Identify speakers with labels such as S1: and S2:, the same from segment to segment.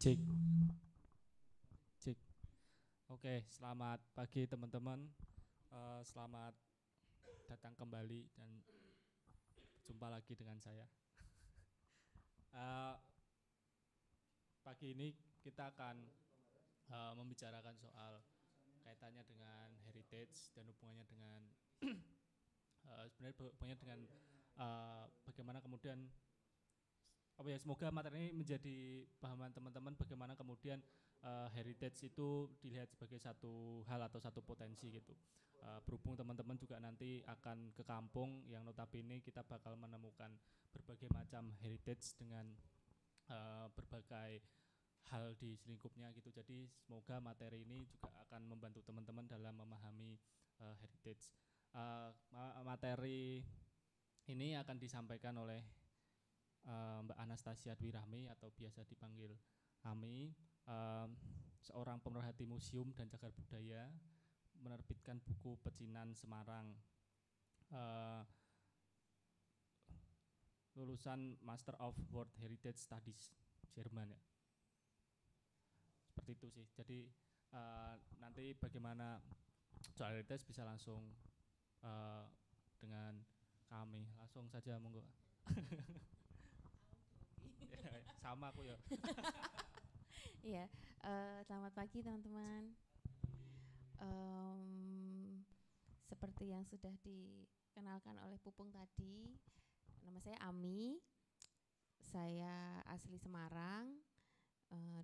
S1: Cek, cek. Oke, selamat pagi teman-teman. Selamat datang kembali dan jumpa lagi dengan saya. Eh, Pagi ini kita akan membicarakan soal kaitannya dengan heritage dan hubungannya dengan sebenarnya hubungannya dengan bagaimana kemudian semoga materi ini menjadi pahaman teman-teman bagaimana kemudian heritage itu dilihat sebagai satu hal atau satu potensi gitu. Berhubung teman-teman juga nanti akan ke kampung yang notabene kita bakal menemukan berbagai macam heritage dengan berbagai hal di selingkupnya gitu. Jadi semoga materi ini juga akan membantu teman-teman dalam memahami heritage. Materi ini akan disampaikan oleh Mbak Anastasia Dwi Rahmi atau biasa dipanggil Ami, seorang pemerhati museum dan cagar budaya, menerbitkan buku Pecinan Semarang, lulusan Master of World Heritage Studies Jerman ya. Seperti itu sih. Jadi nanti bagaimana soal heritage bisa langsung dengan kami. Langsung saja monggo. Sama aku ya.
S2: Iya, selamat pagi teman-teman. Seperti yang sudah dikenalkan oleh Pupung tadi, nama saya Ami. Saya asli Semarang.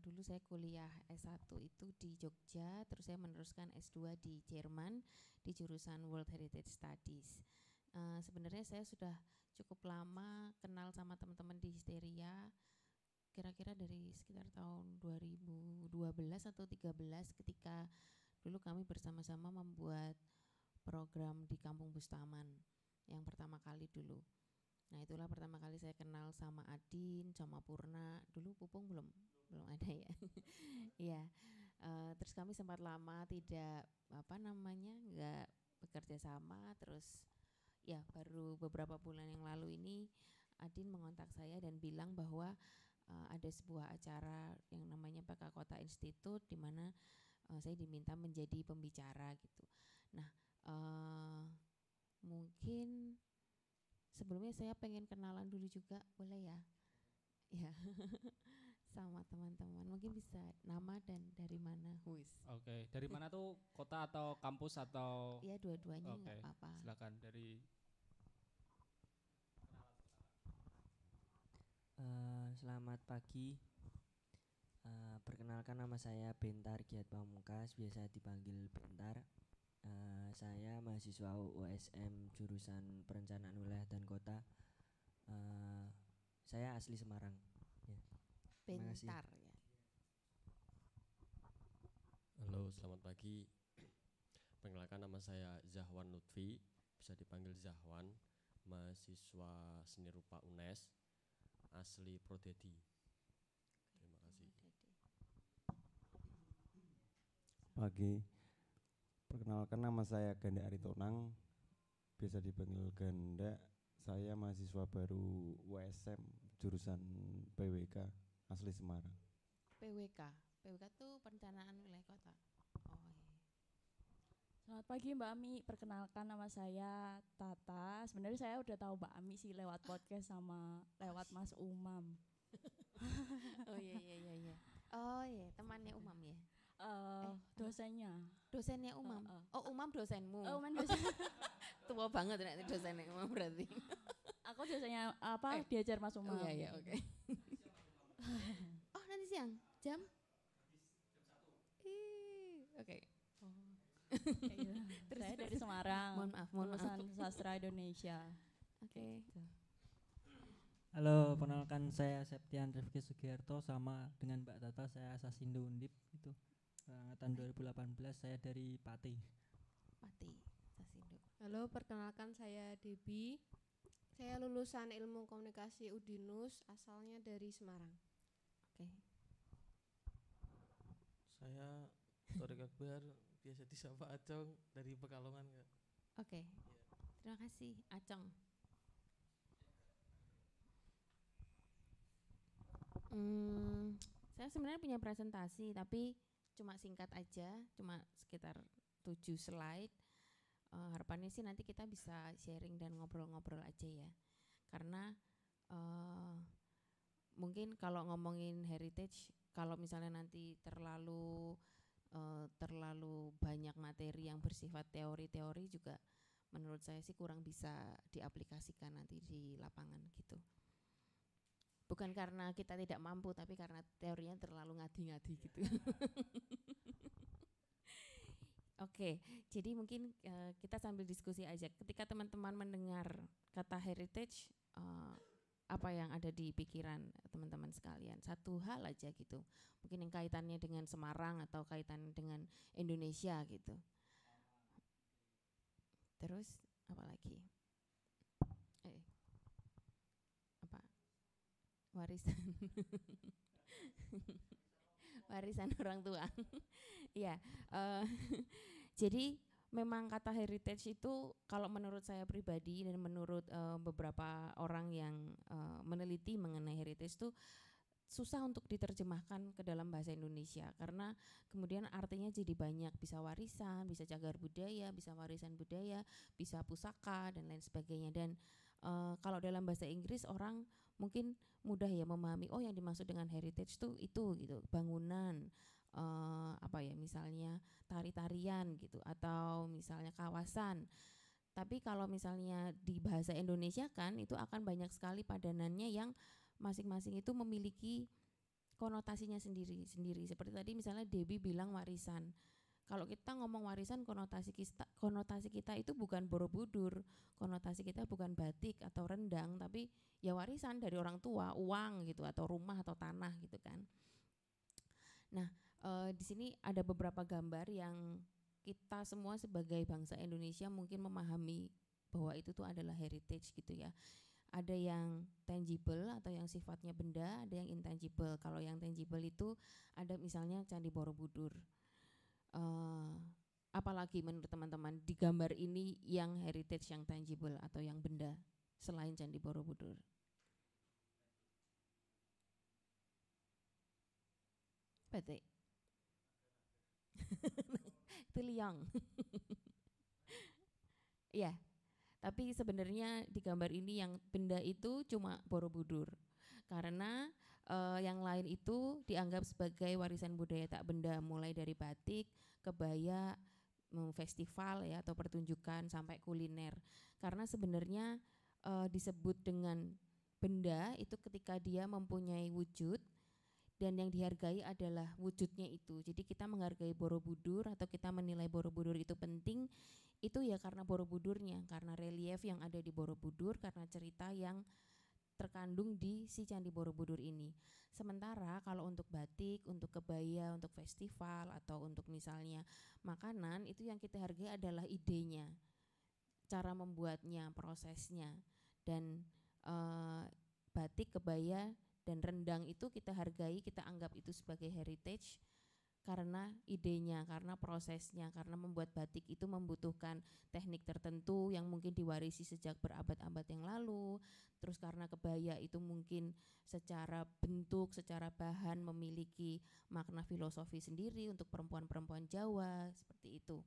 S2: Dulu saya kuliah S1 itu di Jogja, terus saya meneruskan S2 di Jerman di jurusan World Heritage Studies. Sebenarnya saya sudah cukup lama kenal sama teman-teman di Histeria, kira-kira dari sekitar tahun 2012 atau 2013 ketika dulu kami bersama-sama membuat program di Kampung Bustaman yang pertama kali dulu. Nah, itulah pertama kali saya kenal sama Adin, sama Purna. Dulu Pupung belum ada ya. Iya. Terus kami sempat lama tidak nggak bekerja sama. Terus ya baru beberapa bulan yang lalu ini Adin mengontak saya dan bilang bahwa ada sebuah acara yang namanya PK Kota Institute di mana saya diminta menjadi pembicara gitu. Nah, mungkin sebelumnya saya pengen kenalan dulu juga, boleh ya? Ya, sama teman-teman. Mungkin bisa nama dan dari mana?
S1: Oke, dari mana tuh, kota atau kampus atau?
S2: Ya, dua-duanya nggak
S1: Oke,
S2: apa-apa.
S1: silakan dari.
S3: Selamat pagi. Perkenalkan nama saya Bentar Giat Pamungkas, biasa dipanggil Bentar. Saya mahasiswa USM jurusan Perencanaan Wilayah dan Kota. Saya asli Semarang. Ya.
S2: Bentar ya.
S4: Halo, selamat pagi. Perkenalkan nama saya Zahwan Lutfi, bisa dipanggil Zahwan, mahasiswa seni rupa UNES, asli Prodedi. Terima kasih.
S5: Pagi, perkenalkan nama saya Ganda Aritonang, biasa dipanggil Ganda. Saya mahasiswa baru USM jurusan PWK, asli Semarang.
S2: PWK itu perencanaan wilayah kota. Oh iya.
S6: Selamat pagi Mbak Ami, perkenalkan nama saya Tata. Sebenarnya saya udah tahu Mbak Ami sih lewat podcast sama lewat Mas Umam.
S2: Oh iya. Oh iya, temannya Umam ya.
S6: Dosennya.
S2: Dosennya Umam. Oh, Umam dosenmu.
S6: Oh, Umam dosen.
S2: Tua banget ternyata dosennya Umam berarti.
S6: Aku dosennya diajar Mas Umam.
S2: Oh iya, oke. Oh, nanti siang jam? Oke.
S6: Terus saya dari Semarang.
S2: Mohon maaf.
S6: Lulusan Sastra Indonesia.
S2: Oke.
S7: Halo, perkenalkan saya Septian Rifki Sugiharto, sama dengan Mbak Tata saya Asasindo Undip itu. Angkatan 2018, saya dari Pati.
S2: Sasindo.
S8: Halo, perkenalkan saya Debi. Saya lulusan Ilmu Komunikasi Udinus, asalnya dari Semarang.
S2: Oke.
S9: Saya Torik Akbar, biasa disapa Acong, dari Pekalongan, Kak.
S2: Oke. Terima kasih, Acong. Saya sebenarnya punya presentasi tapi cuma singkat aja, cuma sekitar 7 slide. Harapannya sih nanti kita bisa sharing dan ngobrol-ngobrol aja ya. Karena mungkin kalau ngomongin heritage, kalau misalnya nanti terlalu banyak materi yang bersifat teori-teori juga menurut saya sih kurang bisa diaplikasikan nanti di lapangan gitu. Bukan karena kita tidak mampu, tapi karena teorinya terlalu ngadi-ngadi gitu. Oke, jadi mungkin kita sambil diskusi aja. Ketika teman-teman mendengar kata heritage, apa yang ada di pikiran teman-teman sekalian? Satu hal aja gitu. Mungkin yang kaitannya dengan Semarang atau kaitan dengan Indonesia gitu. Terus apa lagi? Apa? Warisan. Warisan orang tua. Iya. Jadi memang kata heritage itu kalau menurut saya pribadi dan menurut beberapa orang yang meneliti mengenai heritage itu susah untuk diterjemahkan ke dalam bahasa Indonesia karena kemudian artinya jadi banyak, bisa warisan, bisa cagar budaya, bisa warisan budaya, bisa pusaka dan lain sebagainya. Dan kalau dalam bahasa Inggris orang mungkin mudah ya memahami, oh yang dimaksud dengan heritage itu gitu, bangunan, apa ya misalnya tari-tarian gitu atau misalnya kawasan. Tapi kalau misalnya di bahasa Indonesia kan itu akan banyak sekali padanannya yang masing-masing itu memiliki konotasinya sendiri-sendiri. Seperti tadi misalnya Debbie bilang warisan. Kalau kita ngomong warisan konotasi kita itu bukan Borobudur, konotasi kita bukan batik atau rendang, tapi ya warisan dari orang tua, uang gitu atau rumah atau tanah gitu kan. Nah, di sini ada beberapa gambar yang kita semua sebagai bangsa Indonesia mungkin memahami bahwa itu tuh adalah heritage gitu ya. Ada yang tangible atau yang sifatnya benda, ada yang intangible. Kalau yang tangible itu ada misalnya Candi Borobudur. Apalagi menurut teman-teman di gambar ini yang heritage, yang tangible atau yang benda selain Candi Borobudur? Batik. Itu liang. Iya. Tapi sebenarnya di gambar ini yang benda itu cuma Borobudur. Karena yang lain itu dianggap sebagai warisan budaya tak benda, mulai dari batik, kebaya, festival ya atau pertunjukan sampai kuliner. Karena sebenarnya disebut dengan benda itu ketika dia mempunyai wujud dan yang dihargai adalah wujudnya itu. Jadi kita menghargai Borobudur atau kita menilai Borobudur itu penting itu ya karena Borobudurnya, karena relief yang ada di Borobudur, karena cerita yang terkandung di si Candi Borobudur ini. Sementara kalau untuk batik, untuk kebaya, untuk festival atau untuk misalnya makanan itu yang kita hargai adalah idenya, cara membuatnya, prosesnya. Dan batik, kebaya dan rendang itu kita hargai, kita anggap itu sebagai heritage karena idenya, karena prosesnya, karena membuat batik itu membutuhkan teknik tertentu yang mungkin diwarisi sejak berabad-abad yang lalu. Terus karena kebaya itu mungkin secara bentuk, secara bahan memiliki makna filosofi sendiri untuk perempuan-perempuan Jawa, seperti itu.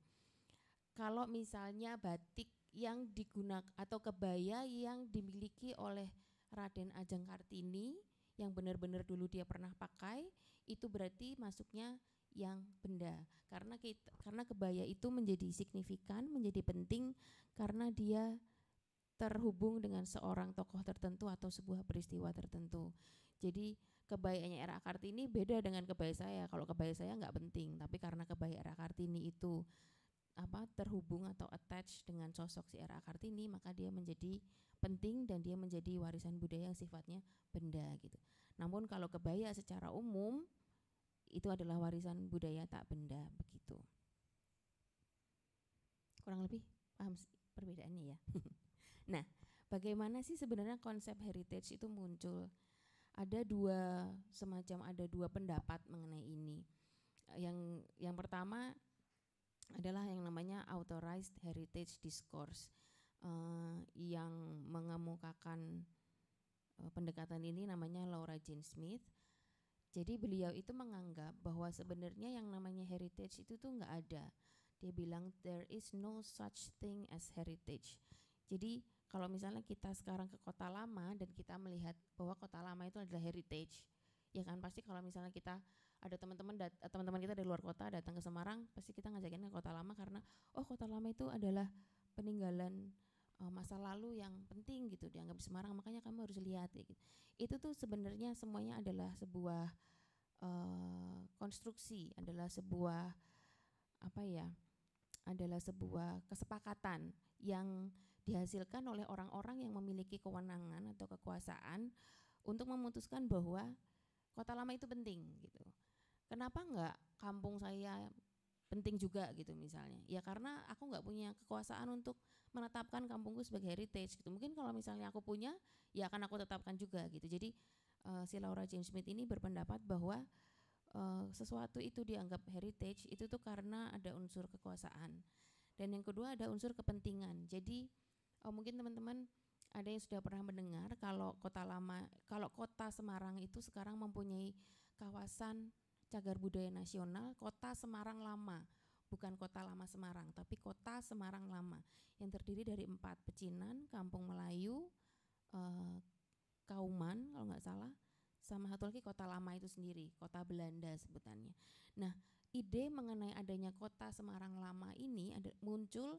S2: Kalau misalnya batik yang digunakan atau kebaya yang dimiliki oleh Raden Ajeng Kartini yang benar-benar dulu dia pernah pakai, itu berarti masuknya yang benda, karena kebaya itu menjadi signifikan, menjadi penting karena dia terhubung dengan seorang tokoh tertentu atau sebuah peristiwa tertentu. Jadi kebayanya R.A. Kartini beda dengan kebaya saya. Kalau kebaya saya nggak penting, tapi karena kebaya R.A. Kartini itu terhubung atau attach dengan sosok si R.A. Kartini, maka dia menjadi penting dan dia menjadi warisan budaya yang sifatnya benda gitu. Namun kalau kebaya secara umum itu adalah warisan budaya tak benda, begitu. Kurang lebih paham perbedaannya ya. Nah, bagaimana sih sebenarnya konsep heritage itu muncul? Ada dua pendapat mengenai ini. Yang pertama adalah yang namanya authorized heritage discourse, yang mengemukakan pendekatan ini namanya Laura Jane Smith. Jadi beliau itu menganggap bahwa sebenarnya yang namanya heritage itu tuh nggak ada. Dia bilang there is no such thing as heritage. Jadi kalau misalnya kita sekarang ke Kota Lama dan kita melihat bahwa Kota Lama itu adalah heritage, ya kan pasti kalau misalnya kita ada teman-teman kita dari luar kota datang ke Semarang, pasti kita ngajakin ke Kota Lama karena oh Kota Lama itu adalah peninggalan masa lalu yang penting gitu dianggap di Semarang, makanya kamu harus lihat gitu. Itu tuh sebenarnya semuanya adalah sebuah konstruksi, adalah sebuah adalah sebuah kesepakatan yang dihasilkan oleh orang-orang yang memiliki kewenangan atau kekuasaan untuk memutuskan bahwa Kota Lama itu penting gitu. Kenapa enggak kampung saya penting juga gitu misalnya? Ya karena aku enggak punya kekuasaan untuk menetapkan kampungku sebagai heritage gitu. Mungkin kalau misalnya aku punya, ya akan aku tetapkan juga gitu. Jadi si Laura Jane Smith ini berpendapat bahwa sesuatu itu dianggap heritage itu tuh karena ada unsur kekuasaan. Dan yang kedua ada unsur kepentingan. Jadi mungkin teman-teman ada yang sudah pernah mendengar kalau Kota Semarang itu sekarang mempunyai kawasan cagar budaya nasional Kota Semarang Lama. Bukan Kota Lama Semarang, tapi Kota Semarang Lama yang terdiri dari 4 pecinan, Kampung Melayu, Kauman kalau nggak salah, sama satu lagi Kota Lama itu sendiri, Kota Belanda sebutannya. Nah, ide mengenai adanya Kota Semarang Lama ini muncul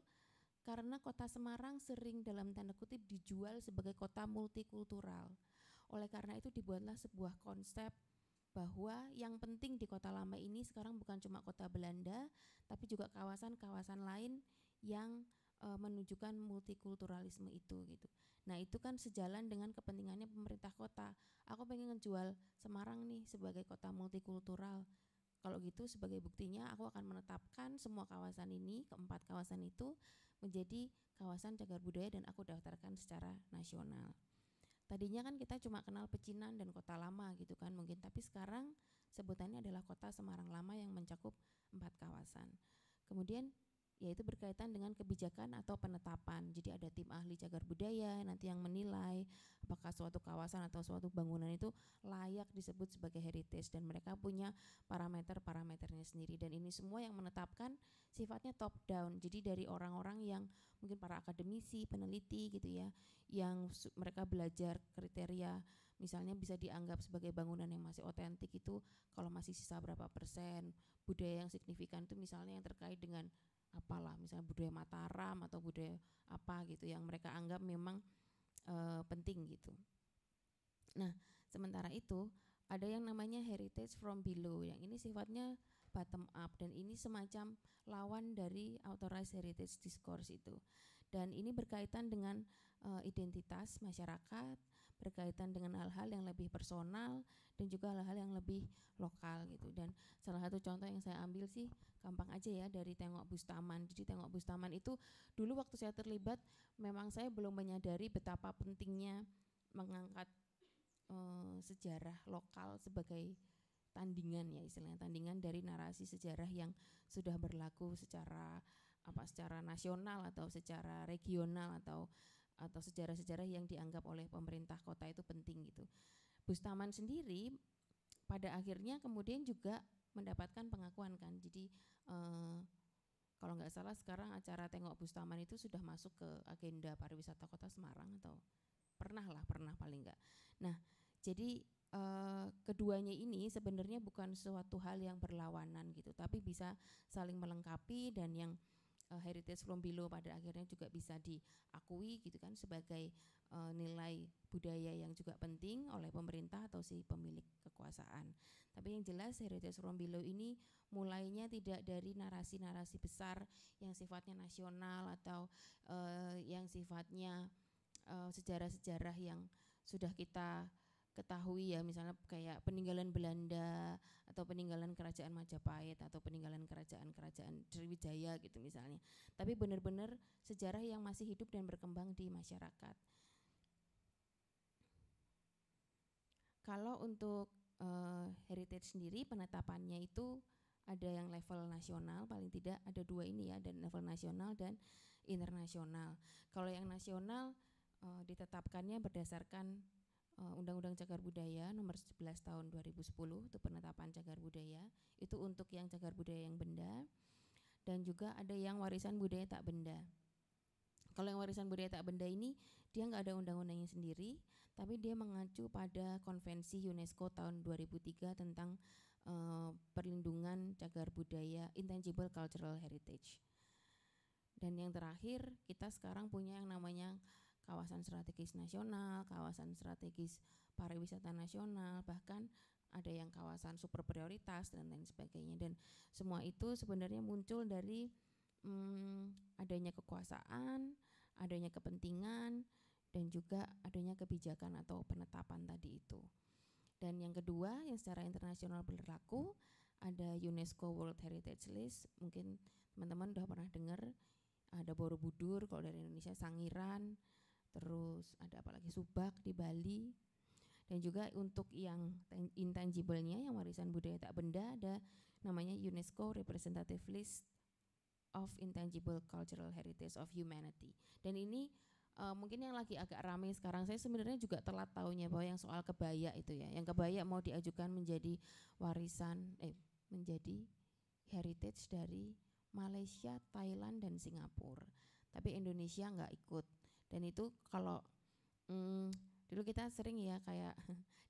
S2: karena Kota Semarang sering dalam tanda kutip dijual sebagai kota multikultural. Oleh karena itu dibuatlah sebuah konsep bahwa yang penting di Kota Lama ini sekarang bukan cuma Kota Belanda, tapi juga kawasan-kawasan lain yang menunjukkan multikulturalisme itu gitu. Nah itu kan sejalan dengan kepentingannya pemerintah kota. Aku pengen ngejual Semarang nih sebagai kota multikultural. Kalau gitu sebagai buktinya aku akan menetapkan semua kawasan ini, keempat kawasan itu menjadi kawasan cagar budaya dan aku daftarkan secara nasional. Tadinya kan kita cuma kenal Pecinan dan Kota Lama gitu kan mungkin, tapi sekarang sebutannya adalah Kota Semarang Lama yang mencakup 4 kawasan. Kemudian yaitu berkaitan dengan kebijakan atau penetapan. Jadi ada tim ahli cagar budaya nanti yang menilai apakah suatu kawasan atau suatu bangunan itu layak disebut sebagai heritage dan mereka punya parameternya sendiri dan ini semua yang menetapkan sifatnya top down. Jadi dari orang-orang yang mungkin para akademisi, peneliti gitu ya, yang mereka belajar kriteria misalnya bisa dianggap sebagai bangunan yang masih otentik itu kalau masih sisa berapa persen, budaya yang signifikan itu misalnya yang terkait dengan apalah misalnya budaya Mataram atau budaya apa gitu yang mereka anggap memang penting gitu. Nah sementara itu ada yang namanya heritage from below yang ini sifatnya bottom up dan ini semacam lawan dari authorized heritage discourse itu dan ini berkaitan dengan identitas masyarakat, berkaitan dengan hal-hal yang lebih personal dan juga hal-hal yang lebih lokal gitu. Dan salah satu contoh yang saya ambil sih gampang aja ya dari Tengok Bustaman. Jadi Tengok Bustaman itu dulu waktu saya terlibat memang saya belum menyadari betapa pentingnya mengangkat sejarah lokal sebagai tandingan ya istilahnya tandingan dari narasi sejarah yang sudah berlaku secara nasional atau secara regional atau sejarah-sejarah yang dianggap oleh pemerintah kota itu penting gitu. Bustaman sendiri pada akhirnya kemudian juga mendapatkan pengakuan kan. Jadi kalau nggak salah sekarang acara Tengok Bustaman itu sudah masuk ke agenda pariwisata Kota Semarang atau pernah paling nggak. Nah jadi keduanya ini sebenarnya bukan suatu hal yang berlawanan gitu, tapi bisa saling melengkapi dan yang heritage from below pada akhirnya juga bisa diakui gitu kan sebagai nilai budaya yang juga penting oleh pemerintah atau si pemilik kekuasaan. Tapi yang jelas heritage from below ini mulainya tidak dari narasi-narasi besar yang sifatnya nasional atau yang sifatnya sejarah-sejarah yang sudah kita ketahui ya misalnya kayak peninggalan Belanda atau peninggalan kerajaan Majapahit atau peninggalan kerajaan-kerajaan Sriwijaya gitu misalnya. Tapi benar-benar sejarah yang masih hidup dan berkembang di masyarakat. Kalau untuk heritage sendiri penetapannya itu ada yang level nasional paling tidak ada 2 ini ya, ada level nasional dan internasional. Kalau yang nasional ditetapkannya berdasarkan Undang-Undang Cagar Budaya nomor 11 tahun 2010 itu penetapan cagar budaya. Itu untuk yang cagar budaya yang benda, dan juga ada yang warisan budaya tak benda. Kalau yang warisan budaya tak benda ini dia nggak ada undang-undangnya sendiri, tapi dia mengacu pada konvensi UNESCO tahun 2003 tentang perlindungan cagar budaya, intangible cultural heritage. Dan yang terakhir, kita sekarang punya yang namanya kawasan strategis nasional, kawasan strategis pariwisata nasional, bahkan ada yang kawasan super prioritas dan lain sebagainya. Dan semua itu sebenarnya muncul dari adanya kekuasaan, adanya kepentingan, dan juga adanya kebijakan atau penetapan tadi itu. Dan yang kedua yang secara internasional berlaku, ada UNESCO World Heritage List. Mungkin teman-teman udah pernah dengar, ada Borobudur kalau dari Indonesia, Sangiran, terus ada apa lagi, Subak di Bali. Dan juga untuk yang intangible-nya, yang warisan budaya tak benda, ada namanya UNESCO Representative List of Intangible Cultural Heritage of Humanity. Dan ini mungkin yang lagi agak ramai sekarang, saya sebenarnya juga telat tahunya bahwa yang soal kebaya itu ya, yang kebaya mau diajukan menjadi warisan menjadi heritage dari Malaysia, Thailand, dan Singapura. Tapi Indonesia nggak ikut. Dan itu kalau dulu kita sering ya kayak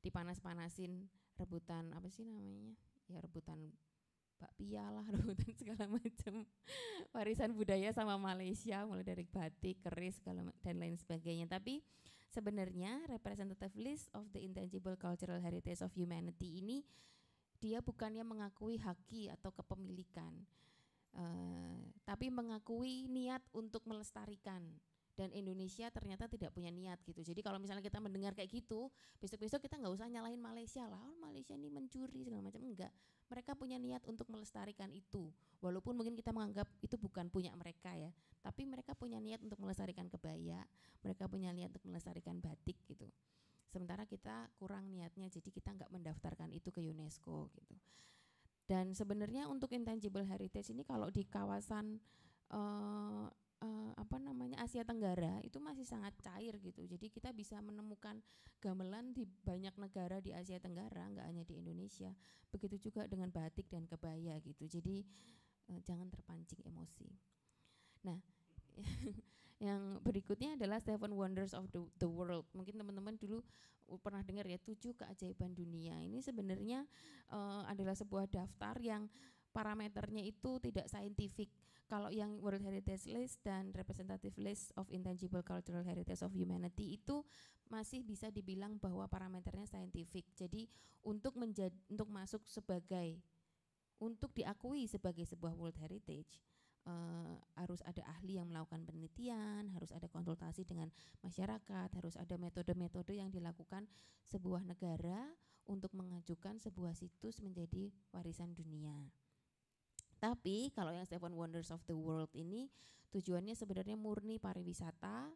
S2: dipanas-panasin rebutan apa sih namanya, ya rebutan bakpia lah, rebutan segala macam warisan budaya sama Malaysia, mulai dari batik, keris, dan lain sebagainya. Tapi sebenarnya representative list of the intangible cultural heritage of humanity ini dia bukannya mengakui haki atau kepemilikan, tapi mengakui niat untuk melestarikan. Dan Indonesia ternyata tidak punya niat gitu. Jadi kalau misalnya kita mendengar kayak gitu, besok-besok kita nggak usah nyalahin Malaysia lah, oh Malaysia ini mencuri segala macam, enggak. Mereka punya niat untuk melestarikan itu, walaupun mungkin kita menganggap itu bukan punya mereka ya, tapi mereka punya niat untuk melestarikan kebaya, mereka punya niat untuk melestarikan batik gitu. Sementara kita kurang niatnya, jadi kita nggak mendaftarkan itu ke UNESCO gitu. Dan sebenarnya untuk intangible heritage ini kalau di kawasan Asia Tenggara itu masih sangat cair gitu. Jadi kita bisa menemukan gamelan di banyak negara di Asia Tenggara, nggak hanya di Indonesia. Begitu juga dengan batik dan kebaya gitu. Jadi jangan terpancing emosi. Nah, yang berikutnya adalah Seven Wonders of the World. Mungkin teman-teman dulu pernah dengar ya, 7 keajaiban dunia. Ini sebenarnya adalah sebuah daftar yang parameternya itu tidak saintifik. Kalau yang World Heritage List dan Representative List of Intangible Cultural Heritage of Humanity itu masih bisa dibilang bahwa parameternya saintifik. Jadi untuk masuk sebagai, untuk diakui sebagai sebuah World Heritage, harus ada ahli yang melakukan penelitian, harus ada konsultasi dengan masyarakat, harus ada metode-metode yang dilakukan sebuah negara untuk mengajukan sebuah situs menjadi warisan dunia. Tapi kalau yang Seven Wonders of the World ini tujuannya sebenarnya murni pariwisata,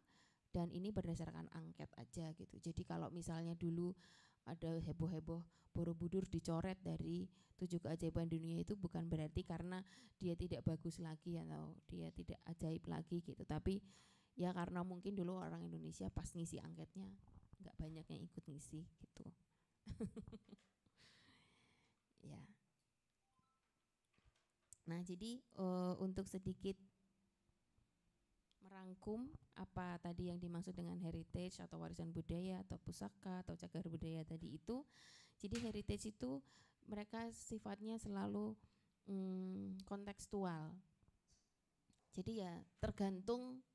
S2: dan ini berdasarkan angket aja gitu. Jadi kalau misalnya dulu ada heboh-heboh Borobudur dicoret dari 7 keajaiban dunia, itu bukan berarti karena dia tidak bagus lagi atau dia tidak ajaib lagi gitu. Tapi ya karena mungkin dulu orang Indonesia pas ngisi angketnya nggak banyak yang ikut ngisi gitu. Ya. Nah, jadi untuk sedikit merangkum apa tadi yang dimaksud dengan heritage atau warisan budaya atau pusaka atau cagar budaya tadi itu. Jadi heritage itu mereka sifatnya selalu kontekstual. Jadi ya tergantung,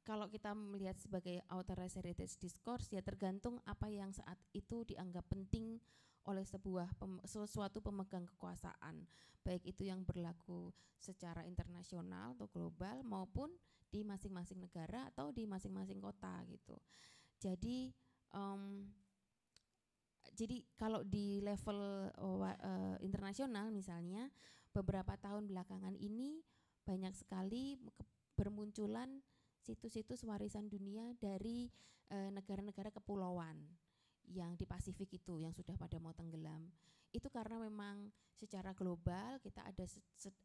S2: kalau kita melihat sebagai authorized heritage discourse ya tergantung apa yang saat itu dianggap penting oleh suatu pemegang kekuasaan, baik itu yang berlaku secara internasional atau global maupun di masing-masing negara atau di masing-masing kota gitu. Jadi kalau di level internasional misalnya, beberapa tahun belakangan ini banyak sekali bermunculan situs-situs warisan dunia dari negara-negara kepulauan yang di Pasifik itu yang sudah pada mau tenggelam. Itu karena memang secara global kita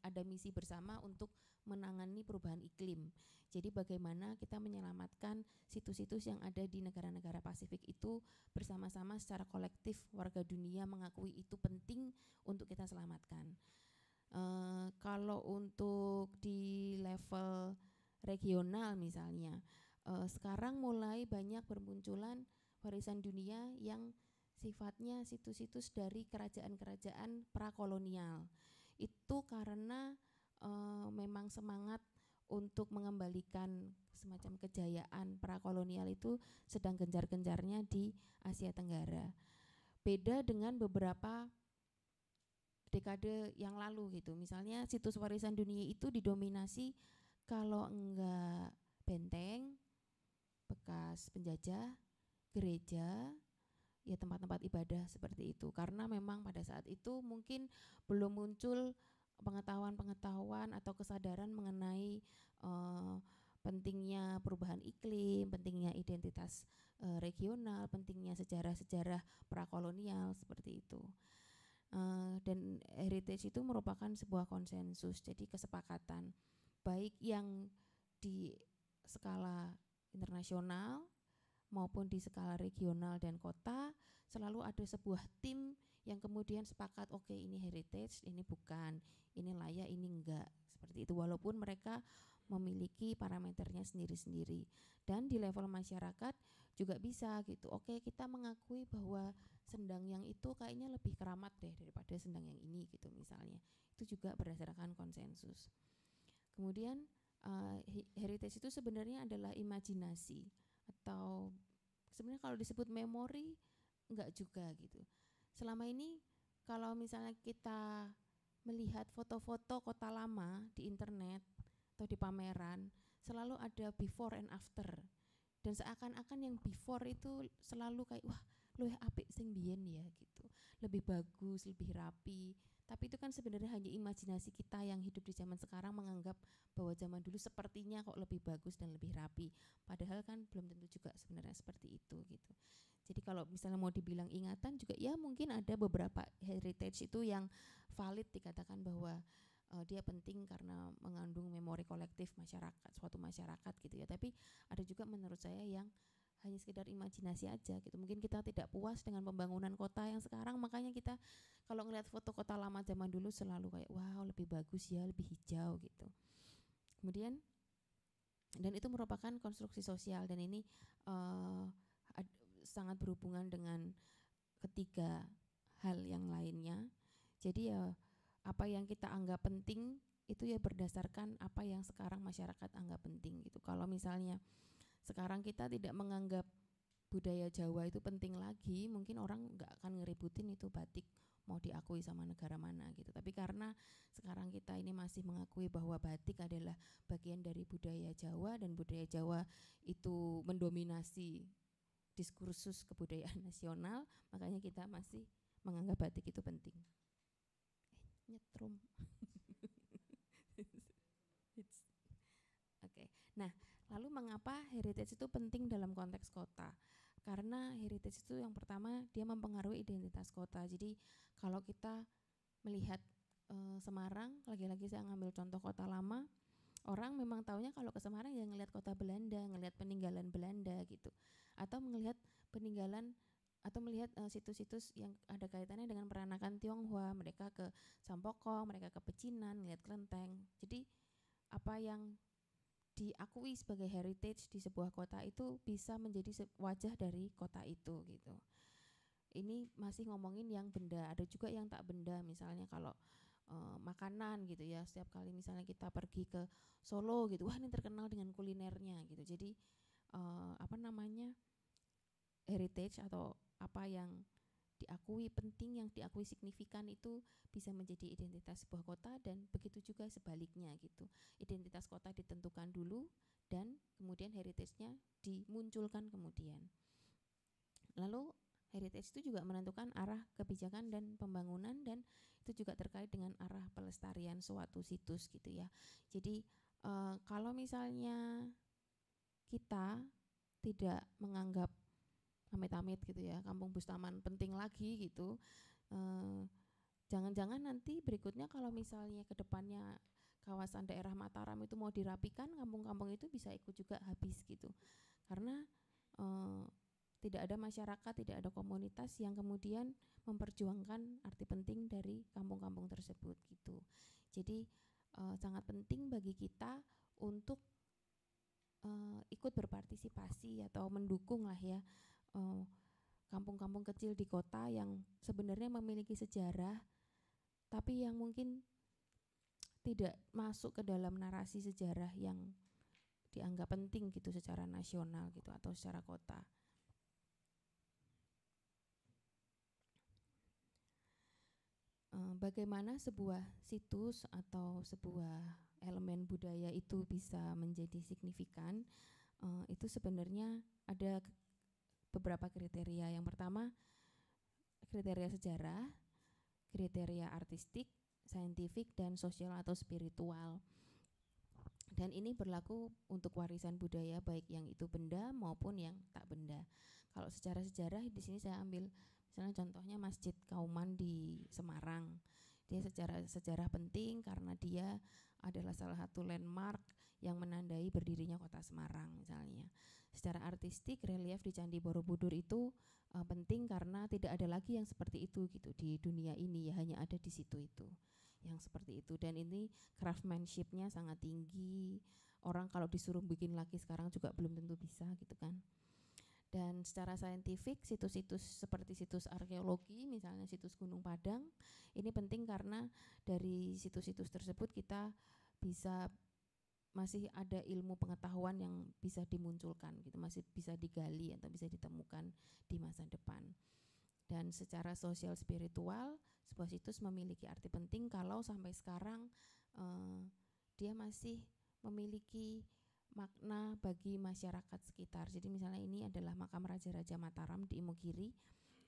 S2: ada misi bersama untuk menangani perubahan iklim. Jadi bagaimana kita menyelamatkan situs-situs yang ada di negara-negara Pasifik itu bersama-sama secara kolektif warga dunia mengakui itu penting untuk kita selamatkan. Kalau untuk di level regional misalnya, sekarang mulai banyak bermunculan warisan dunia yang sifatnya situs-situs dari kerajaan-kerajaan prakolonial. Itu karena memang semangat untuk mengembalikan semacam kejayaan prakolonial itu sedang gencar-gencarnya di Asia Tenggara. Beda dengan beberapa dekade yang lalu gitu. Misalnya situs warisan dunia itu didominasi kalau enggak benteng, bekas penjajah, gereja, ya tempat-tempat ibadah seperti itu. Karena memang pada saat itu mungkin belum muncul pengetahuan-pengetahuan atau kesadaran mengenai pentingnya perubahan iklim, pentingnya identitas regional, pentingnya sejarah-sejarah prakolonial seperti itu. Dan heritage itu merupakan sebuah konsensus, jadi kesepakatan baik yang di skala internasional maupun di skala regional dan kota, selalu ada sebuah tim yang kemudian sepakat, oke, ini heritage, ini bukan, ini layak, ini enggak, seperti itu. Walaupun mereka memiliki parameternya sendiri-sendiri. Dan di level masyarakat juga bisa gitu, oke, kita mengakui bahwa sendang yang itu kayaknya lebih keramat deh daripada sendang yang ini gitu misalnya. Itu juga berdasarkan konsensus. Kemudian heritage itu sebenarnya adalah imajinasi, atau sebenarnya kalau disebut memori enggak juga gitu. Selama ini kalau misalnya kita melihat foto-foto kota lama di internet atau di pameran, selalu ada before and after. Dan seakan-akan yang before itu selalu kayak, wah, luwih apik sing biyen ya gitu. Lebih bagus, lebih rapi. Tapi itu kan sebenarnya hanya imajinasi kita yang hidup di zaman sekarang menganggap bahwa zaman dulu sepertinya kok lebih bagus dan lebih rapi. Padahal kan belum tentu juga sebenarnya seperti itu gitu. Jadi kalau misalnya mau dibilang ingatan juga ya mungkin ada beberapa heritage itu yang valid dikatakan bahwa dia penting karena mengandung memori kolektif masyarakat, suatu masyarakat gitu ya. Tapi ada juga menurut saya yang hanya sekedar imajinasi aja gitu. Mungkin kita tidak puas dengan pembangunan kota yang sekarang, makanya kita kalau ngelihat foto kota lama zaman dulu selalu kayak wow, lebih bagus ya, lebih hijau gitu. Kemudian dan itu merupakan konstruksi sosial, dan ini sangat berhubungan dengan ketiga hal yang lainnya. Jadi ya apa yang kita anggap penting itu ya berdasarkan apa yang sekarang masyarakat anggap penting gitu. Kalau misalnya sekarang kita tidak menganggap budaya Jawa itu penting lagi, mungkin orang nggak akan ngeributin itu batik mau diakui sama negara mana gitu. Tapi karena sekarang kita ini masih mengakui bahwa batik adalah bagian dari budaya Jawa dan budaya Jawa itu mendominasi diskursus kebudayaan nasional, makanya kita masih menganggap batik itu penting. Nyetrum. Oke. Nah, lalu mengapa heritage itu penting dalam konteks kota? Karena heritage itu yang pertama dia mempengaruhi identitas kota. Jadi kalau kita melihat Semarang, lagi-lagi saya ngambil contoh kota lama, orang memang taunya kalau ke Semarang ya ngelihat kota Belanda, ngelihat peninggalan Belanda gitu, atau melihat peninggalan atau melihat situs-situs yang ada kaitannya dengan peranakan Tionghoa, mereka ke Sampokong, mereka ke Pecinan, ngelihat kelenteng. Jadi apa yang diakui sebagai heritage di sebuah kota itu bisa menjadi wajah dari kota itu gitu. Ini masih ngomongin yang benda, ada juga yang tak benda, misalnya kalau makanan gitu ya, setiap kali misalnya kita pergi ke Solo gitu, wah ini terkenal dengan kulinernya gitu. Jadi heritage atau apa yang diakui penting, yang diakui signifikan itu bisa menjadi identitas sebuah kota, dan begitu juga sebaliknya gitu. Identitas kota ditentukan dulu dan kemudian heritage-nya dimunculkan kemudian. Lalu heritage itu juga menentukan arah kebijakan dan pembangunan, dan itu juga terkait dengan arah pelestarian suatu situs gitu ya. Jadi kalau misalnya kita tidak menganggap amit-amit gitu ya Kampung Bustaman penting lagi gitu, jangan-jangan nanti berikutnya kalau misalnya ke depannya kawasan daerah Mataram itu mau dirapikan, kampung-kampung itu bisa ikut juga habis gitu. karena tidak ada masyarakat, tidak ada komunitas yang kemudian memperjuangkan arti penting dari kampung-kampung tersebut gitu. Jadi sangat penting bagi kita untuk ikut berpartisipasi atau mendukung lah ya kampung-kampung kecil di kota yang sebenarnya memiliki sejarah tapi yang mungkin tidak masuk ke dalam narasi sejarah yang dianggap penting gitu secara nasional gitu atau secara kota. Bagaimana sebuah situs atau sebuah elemen budaya itu bisa menjadi signifikan, itu sebenarnya ada beberapa kriteria. Yang pertama, kriteria sejarah, kriteria artistik, saintifik, dan sosial atau spiritual. Dan ini berlaku untuk warisan budaya baik yang itu benda maupun yang tak benda. Kalau secara sejarah di sini saya ambil misalnya contohnya Masjid Kauman di Semarang. Dia secara sejarah penting karena dia adalah salah satu landmark yang menandai berdirinya kota Semarang misalnya. Secara artistik relief di Candi Borobudur itu penting karena tidak ada lagi yang seperti itu gitu di dunia ini, ya hanya ada di situ itu yang seperti itu, dan ini craftsmanship-nya sangat tinggi. Orang kalau disuruh bikin lagi sekarang juga belum tentu bisa gitu kan. Dan secara saintifik situs-situs seperti situs arkeologi misalnya situs Gunung Padang ini penting karena dari situs-situs tersebut kita bisa masih ada ilmu pengetahuan yang bisa dimunculkan gitu, masih bisa digali atau bisa ditemukan di masa depan. Dan secara sosial spiritual sebuah situs memiliki arti penting kalau sampai sekarang dia masih memiliki makna bagi masyarakat sekitar. Jadi misalnya ini adalah makam Raja-Raja Mataram di Imogiri.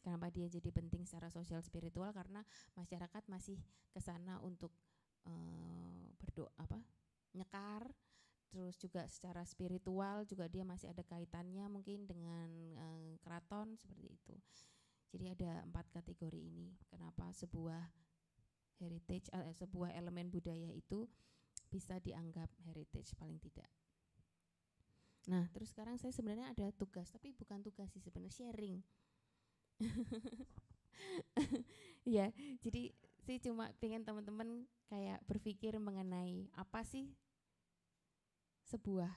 S2: Kenapa dia jadi penting secara sosial spiritual? Karena masyarakat masih ke sana untuk berdoa nyekar. Terus juga secara spiritual juga dia masih ada kaitannya mungkin dengan keraton seperti itu. Jadi ada 4 kategori ini. Kenapa sebuah heritage, sebuah elemen budaya itu bisa dianggap heritage paling tidak. Nah, terus sekarang saya sebenarnya ada tugas, tapi bukan tugas sih sebenarnya sharing. Ya, jadi saya cuma pengen teman-teman kayak berpikir mengenai apa sih sebuah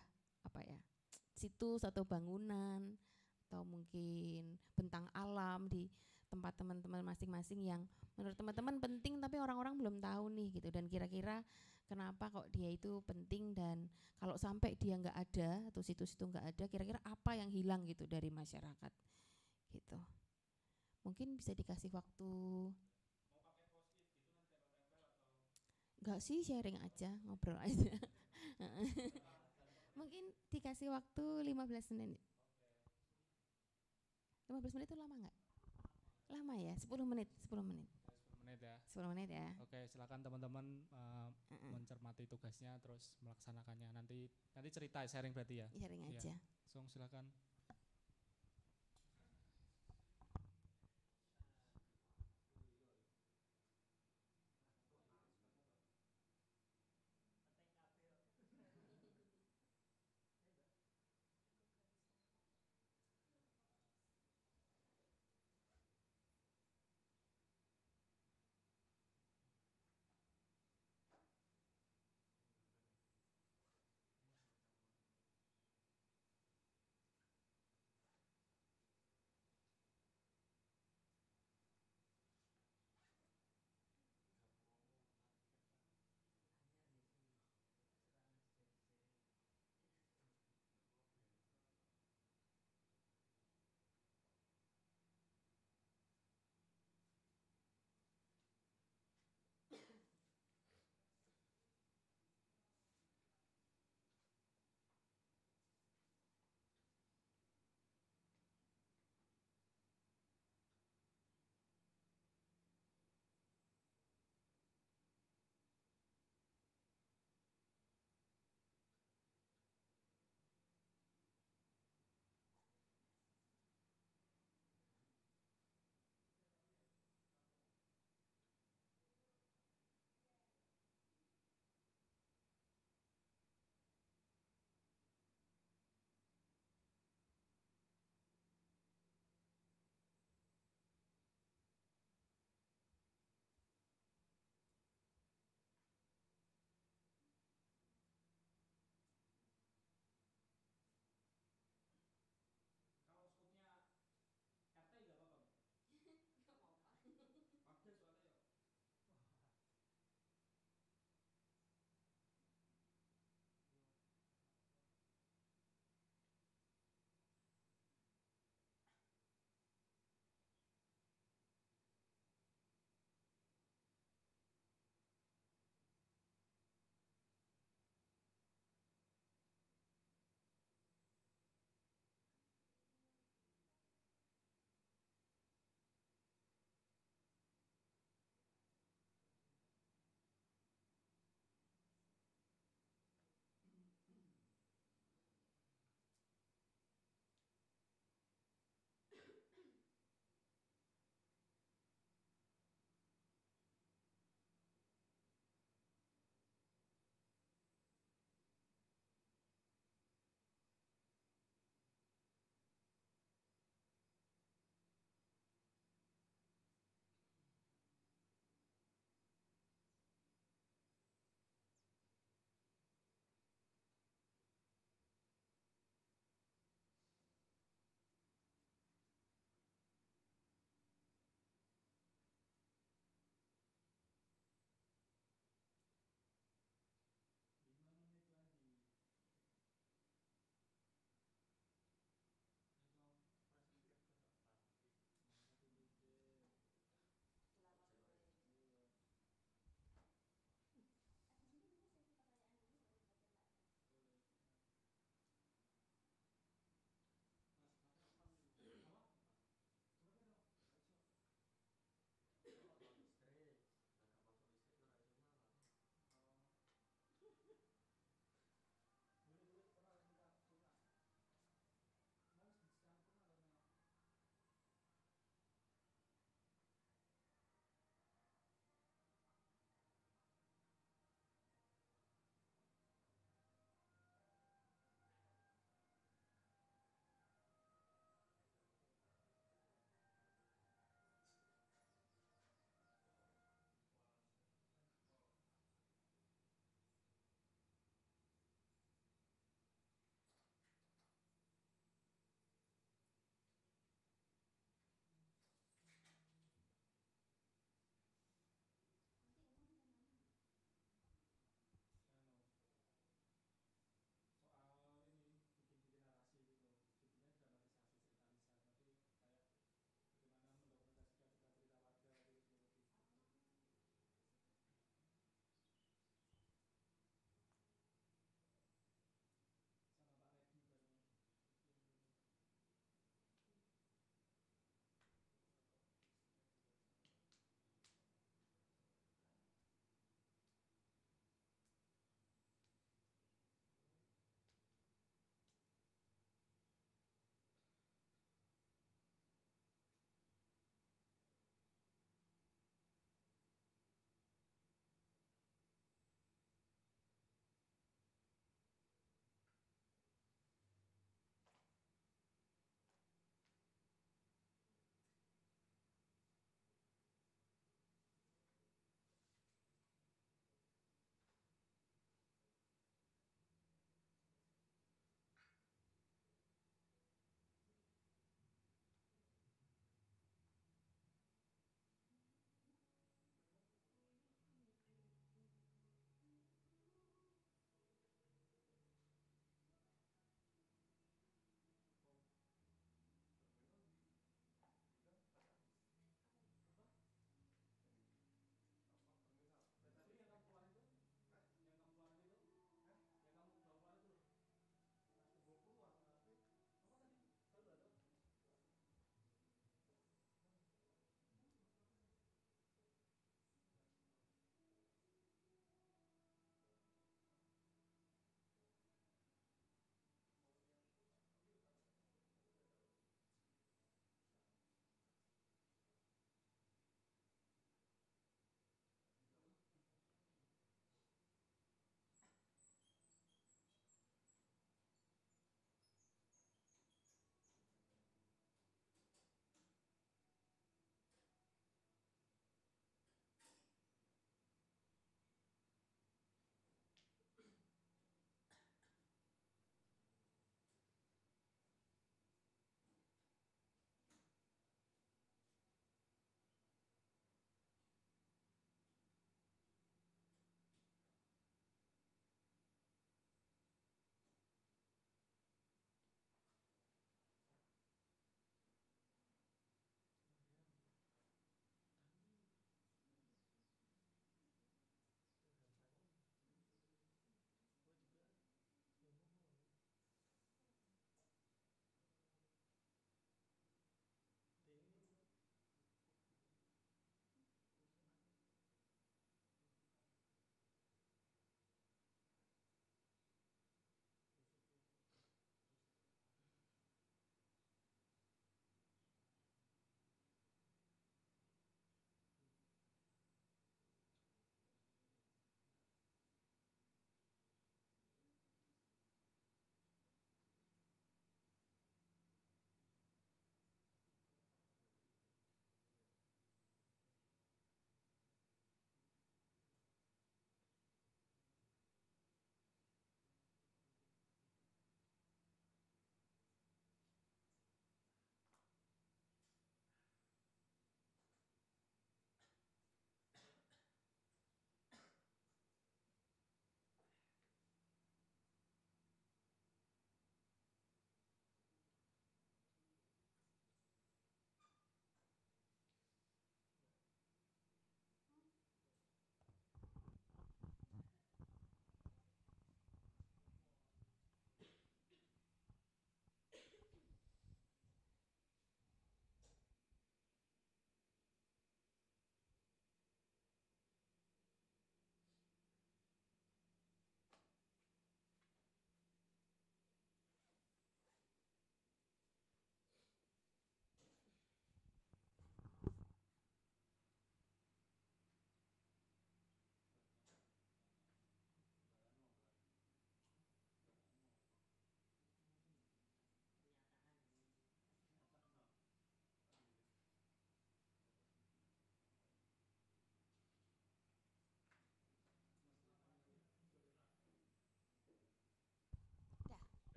S2: situs atau bangunan atau mungkin bentang alam di tempat teman-teman masing-masing yang menurut teman-teman penting tapi orang-orang belum tahu nih gitu, dan kira-kira kenapa kok dia itu penting, dan kalau sampai dia nggak ada atau situs itu nggak ada kira-kira apa yang hilang gitu dari masyarakat gitu. Mungkin bisa dikasih waktu. Nggak sih, sharing aja, ngobrol aja. Mungkin dikasih waktu 15 menit. 15 menit itu lama nggak? Lama ya, 10 menit. 10 menit.
S1: 10 menit ya.
S2: 10 menit ya.
S1: Oke, silakan teman-teman mencermati tugasnya terus melaksanakannya. Nanti cerita sharing berarti ya.
S2: Sharing aja.
S1: Langsung silakan.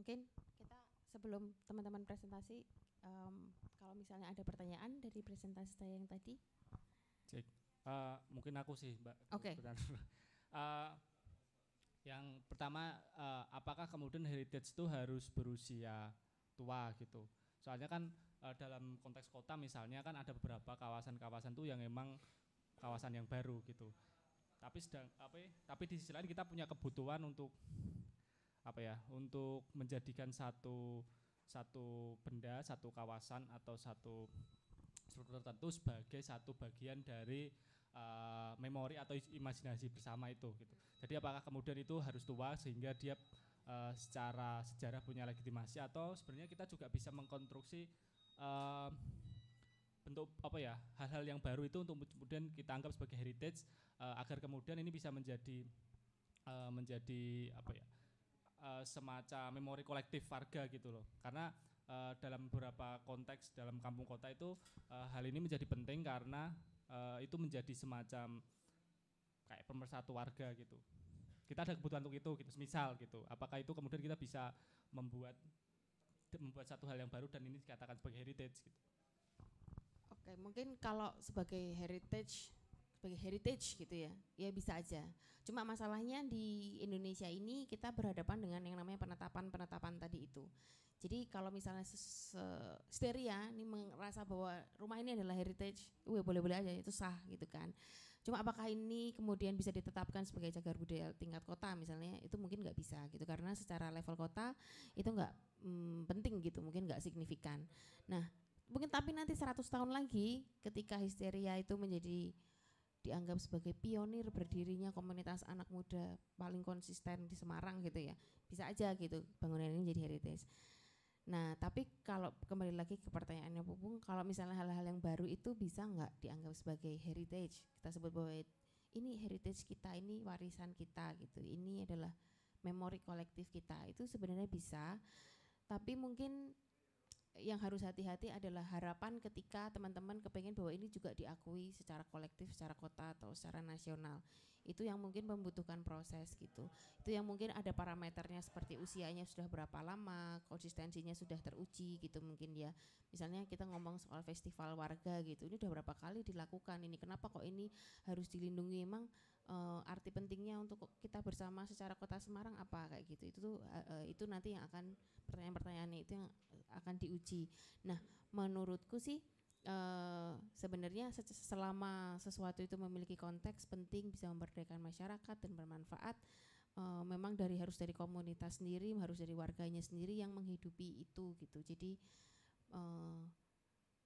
S2: Mungkin kita sebelum teman-teman presentasi, kalau misalnya ada pertanyaan dari presentasi saya yang tadi.
S1: Cek. Mungkin aku sih, Mbak.
S2: Oke.
S1: Yang pertama, apakah kemudian heritage itu harus berusia tua gitu? Soalnya kan dalam konteks kota misalnya kan ada beberapa kawasan-kawasan tuh yang emang kawasan yang baru gitu. Tapi di sisi lain kita punya kebutuhan untuk untuk menjadikan satu benda, satu kawasan atau satu struktur tertentu sebagai satu bagian dari memori atau imajinasi bersama itu gitu. Jadi apakah kemudian itu harus tua sehingga dia secara sejarah punya legitimasi, atau sebenarnya kita juga bisa mengkonstruksi bentuk hal-hal yang baru itu untuk kemudian kita anggap sebagai heritage, agar kemudian ini bisa menjadi semacam memori kolektif warga gitu loh. Karena dalam beberapa konteks dalam kampung kota itu hal ini menjadi penting karena itu menjadi semacam kayak pemersatu warga gitu. Kita ada kebutuhan untuk itu gitu, misal gitu. Apakah itu kemudian kita bisa membuat satu hal yang baru dan ini dikatakan sebagai heritage gitu.
S2: Oke, mungkin kalau sebagai heritage gitu ya bisa aja. Cuma masalahnya di Indonesia ini kita berhadapan dengan yang namanya penetapan tadi itu. Jadi kalau misalnya histeria ini merasa bahwa rumah ini adalah heritage, boleh-boleh aja, itu sah gitu kan. Cuma apakah ini kemudian bisa ditetapkan sebagai cagar budaya tingkat kota misalnya, itu mungkin nggak bisa gitu, karena secara level kota itu nggak penting gitu, mungkin nggak signifikan. Nah mungkin tapi nanti 100 tahun lagi ketika histeria itu menjadi dianggap sebagai pionir berdirinya komunitas anak muda paling konsisten di Semarang gitu ya, bisa aja gitu bangunan ini jadi heritage. Nah tapi kalau kembali lagi ke pertanyaannya Pupung, kalau misalnya hal-hal yang baru itu bisa nggak dianggap sebagai heritage, kita sebut bahwa ini heritage kita, ini warisan kita gitu, ini adalah memori kolektif kita, itu sebenarnya bisa. Tapi mungkin yang harus hati-hati adalah harapan ketika teman-teman kepengen bahwa ini juga diakui secara kolektif, secara kota atau secara nasional. Itu yang mungkin membutuhkan proses gitu. Itu yang mungkin ada parameternya seperti usianya sudah berapa lama, konsistensinya sudah teruji gitu mungkin ya. Misalnya kita ngomong soal festival warga gitu, ini udah berapa kali dilakukan, ini kenapa kok ini harus dilindungi, emang arti pentingnya untuk kita bersama secara kota Semarang apa kayak gitu. Itu nanti yang akan pertanyaan-pertanyaannya itu yang akan diuji. Nah menurutku sih sebenarnya selama sesuatu itu memiliki konteks penting, bisa memberdayakan masyarakat dan bermanfaat, memang harus dari komunitas sendiri, harus dari warganya sendiri yang menghidupi itu gitu. Jadi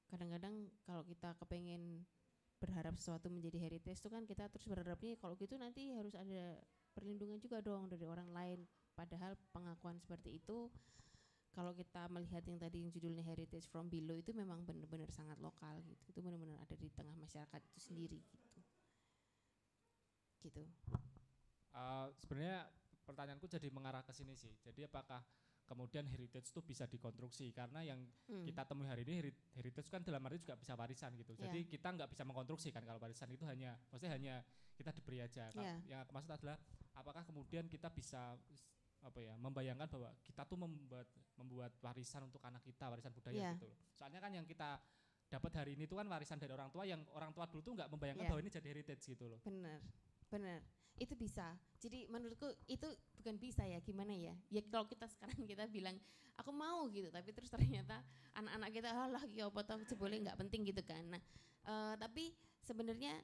S2: kadang-kadang kalau kita kepengen berharap sesuatu menjadi heritage itu kan kita terus berharapnya kalau gitu nanti harus ada perlindungan juga dong dari orang lain, padahal pengakuan seperti itu kalau kita melihat yang tadi yang judulnya Heritage from Below itu memang benar-benar sangat lokal gitu. Itu benar-benar ada di tengah masyarakat itu sendiri gitu.
S1: Sebenarnya pertanyaanku jadi mengarah ke sini sih. Jadi apakah kemudian heritage itu bisa dikonstruksi? Karena yang kita temui hari ini heritage kan dalam arti juga bisa warisan gitu. Jadi kita nggak bisa mengkonstruksi kan kalau warisan itu hanya kita diberi aja. Yang aku maksud adalah apakah kemudian kita bisa membayangkan bahwa kita tuh membuat warisan untuk anak kita, warisan budaya gitu loh. Soalnya kan yang kita dapat hari ini tuh kan warisan dari orang tua, yang orang tua dulu tuh nggak membayangkan bahwa ini jadi heritage gitu loh.
S2: Benar, itu bisa. Jadi menurutku itu bukan bisa ya, gimana ya? Ya kalau kita sekarang kita bilang aku mau gitu, tapi terus ternyata anak-anak kita ya apa tau boleh nggak penting gitu kan. Nah tapi sebenarnya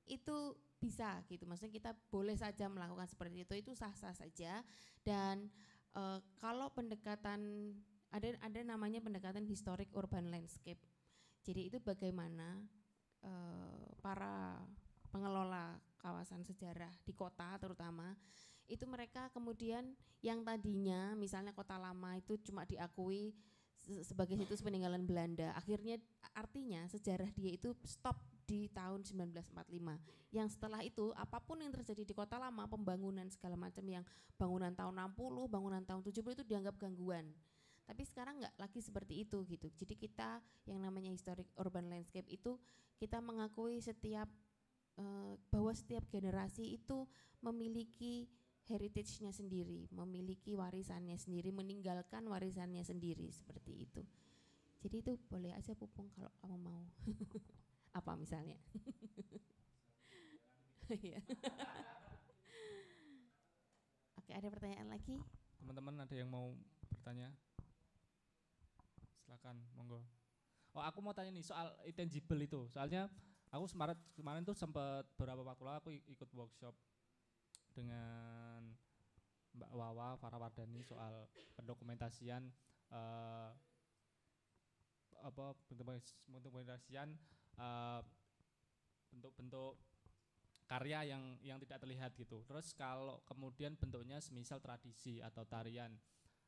S2: itu bisa gitu, maksudnya kita boleh saja melakukan seperti itu sah-sah saja. Dan kalau pendekatan ada namanya pendekatan historic urban landscape. Jadi itu bagaimana para pengelola kawasan sejarah di kota terutama itu mereka kemudian yang tadinya misalnya kota lama itu cuma diakui sebagai situs peninggalan Belanda, akhirnya artinya sejarah dia itu stop di tahun 1945. Yang setelah itu apapun yang terjadi di kota lama, pembangunan segala macam yang bangunan tahun 60, bangunan tahun 70 itu dianggap gangguan. Tapi sekarang enggak lagi seperti itu gitu. Jadi kita yang namanya historic urban landscape itu kita mengakui bahwa setiap generasi itu memiliki heritage-nya sendiri, memiliki warisannya sendiri, meninggalkan warisannya sendiri seperti itu. Jadi itu boleh aja Pupung kalau kamu mau. Apa misalnya? Iya. Oke, ada pertanyaan lagi?
S1: Teman-teman ada yang mau bertanya? Silakan, monggo. Oh, aku mau tanya nih soal intangible itu. Soalnya aku kemarin tuh sempat beberapa waktu lalu aku ikut workshop dengan Mbak Wawa Farawardani soal pendokumentasian pendokumentasian bentuk-bentuk karya yang tidak terlihat gitu. Terus kalau kemudian bentuknya semisal tradisi atau tarian.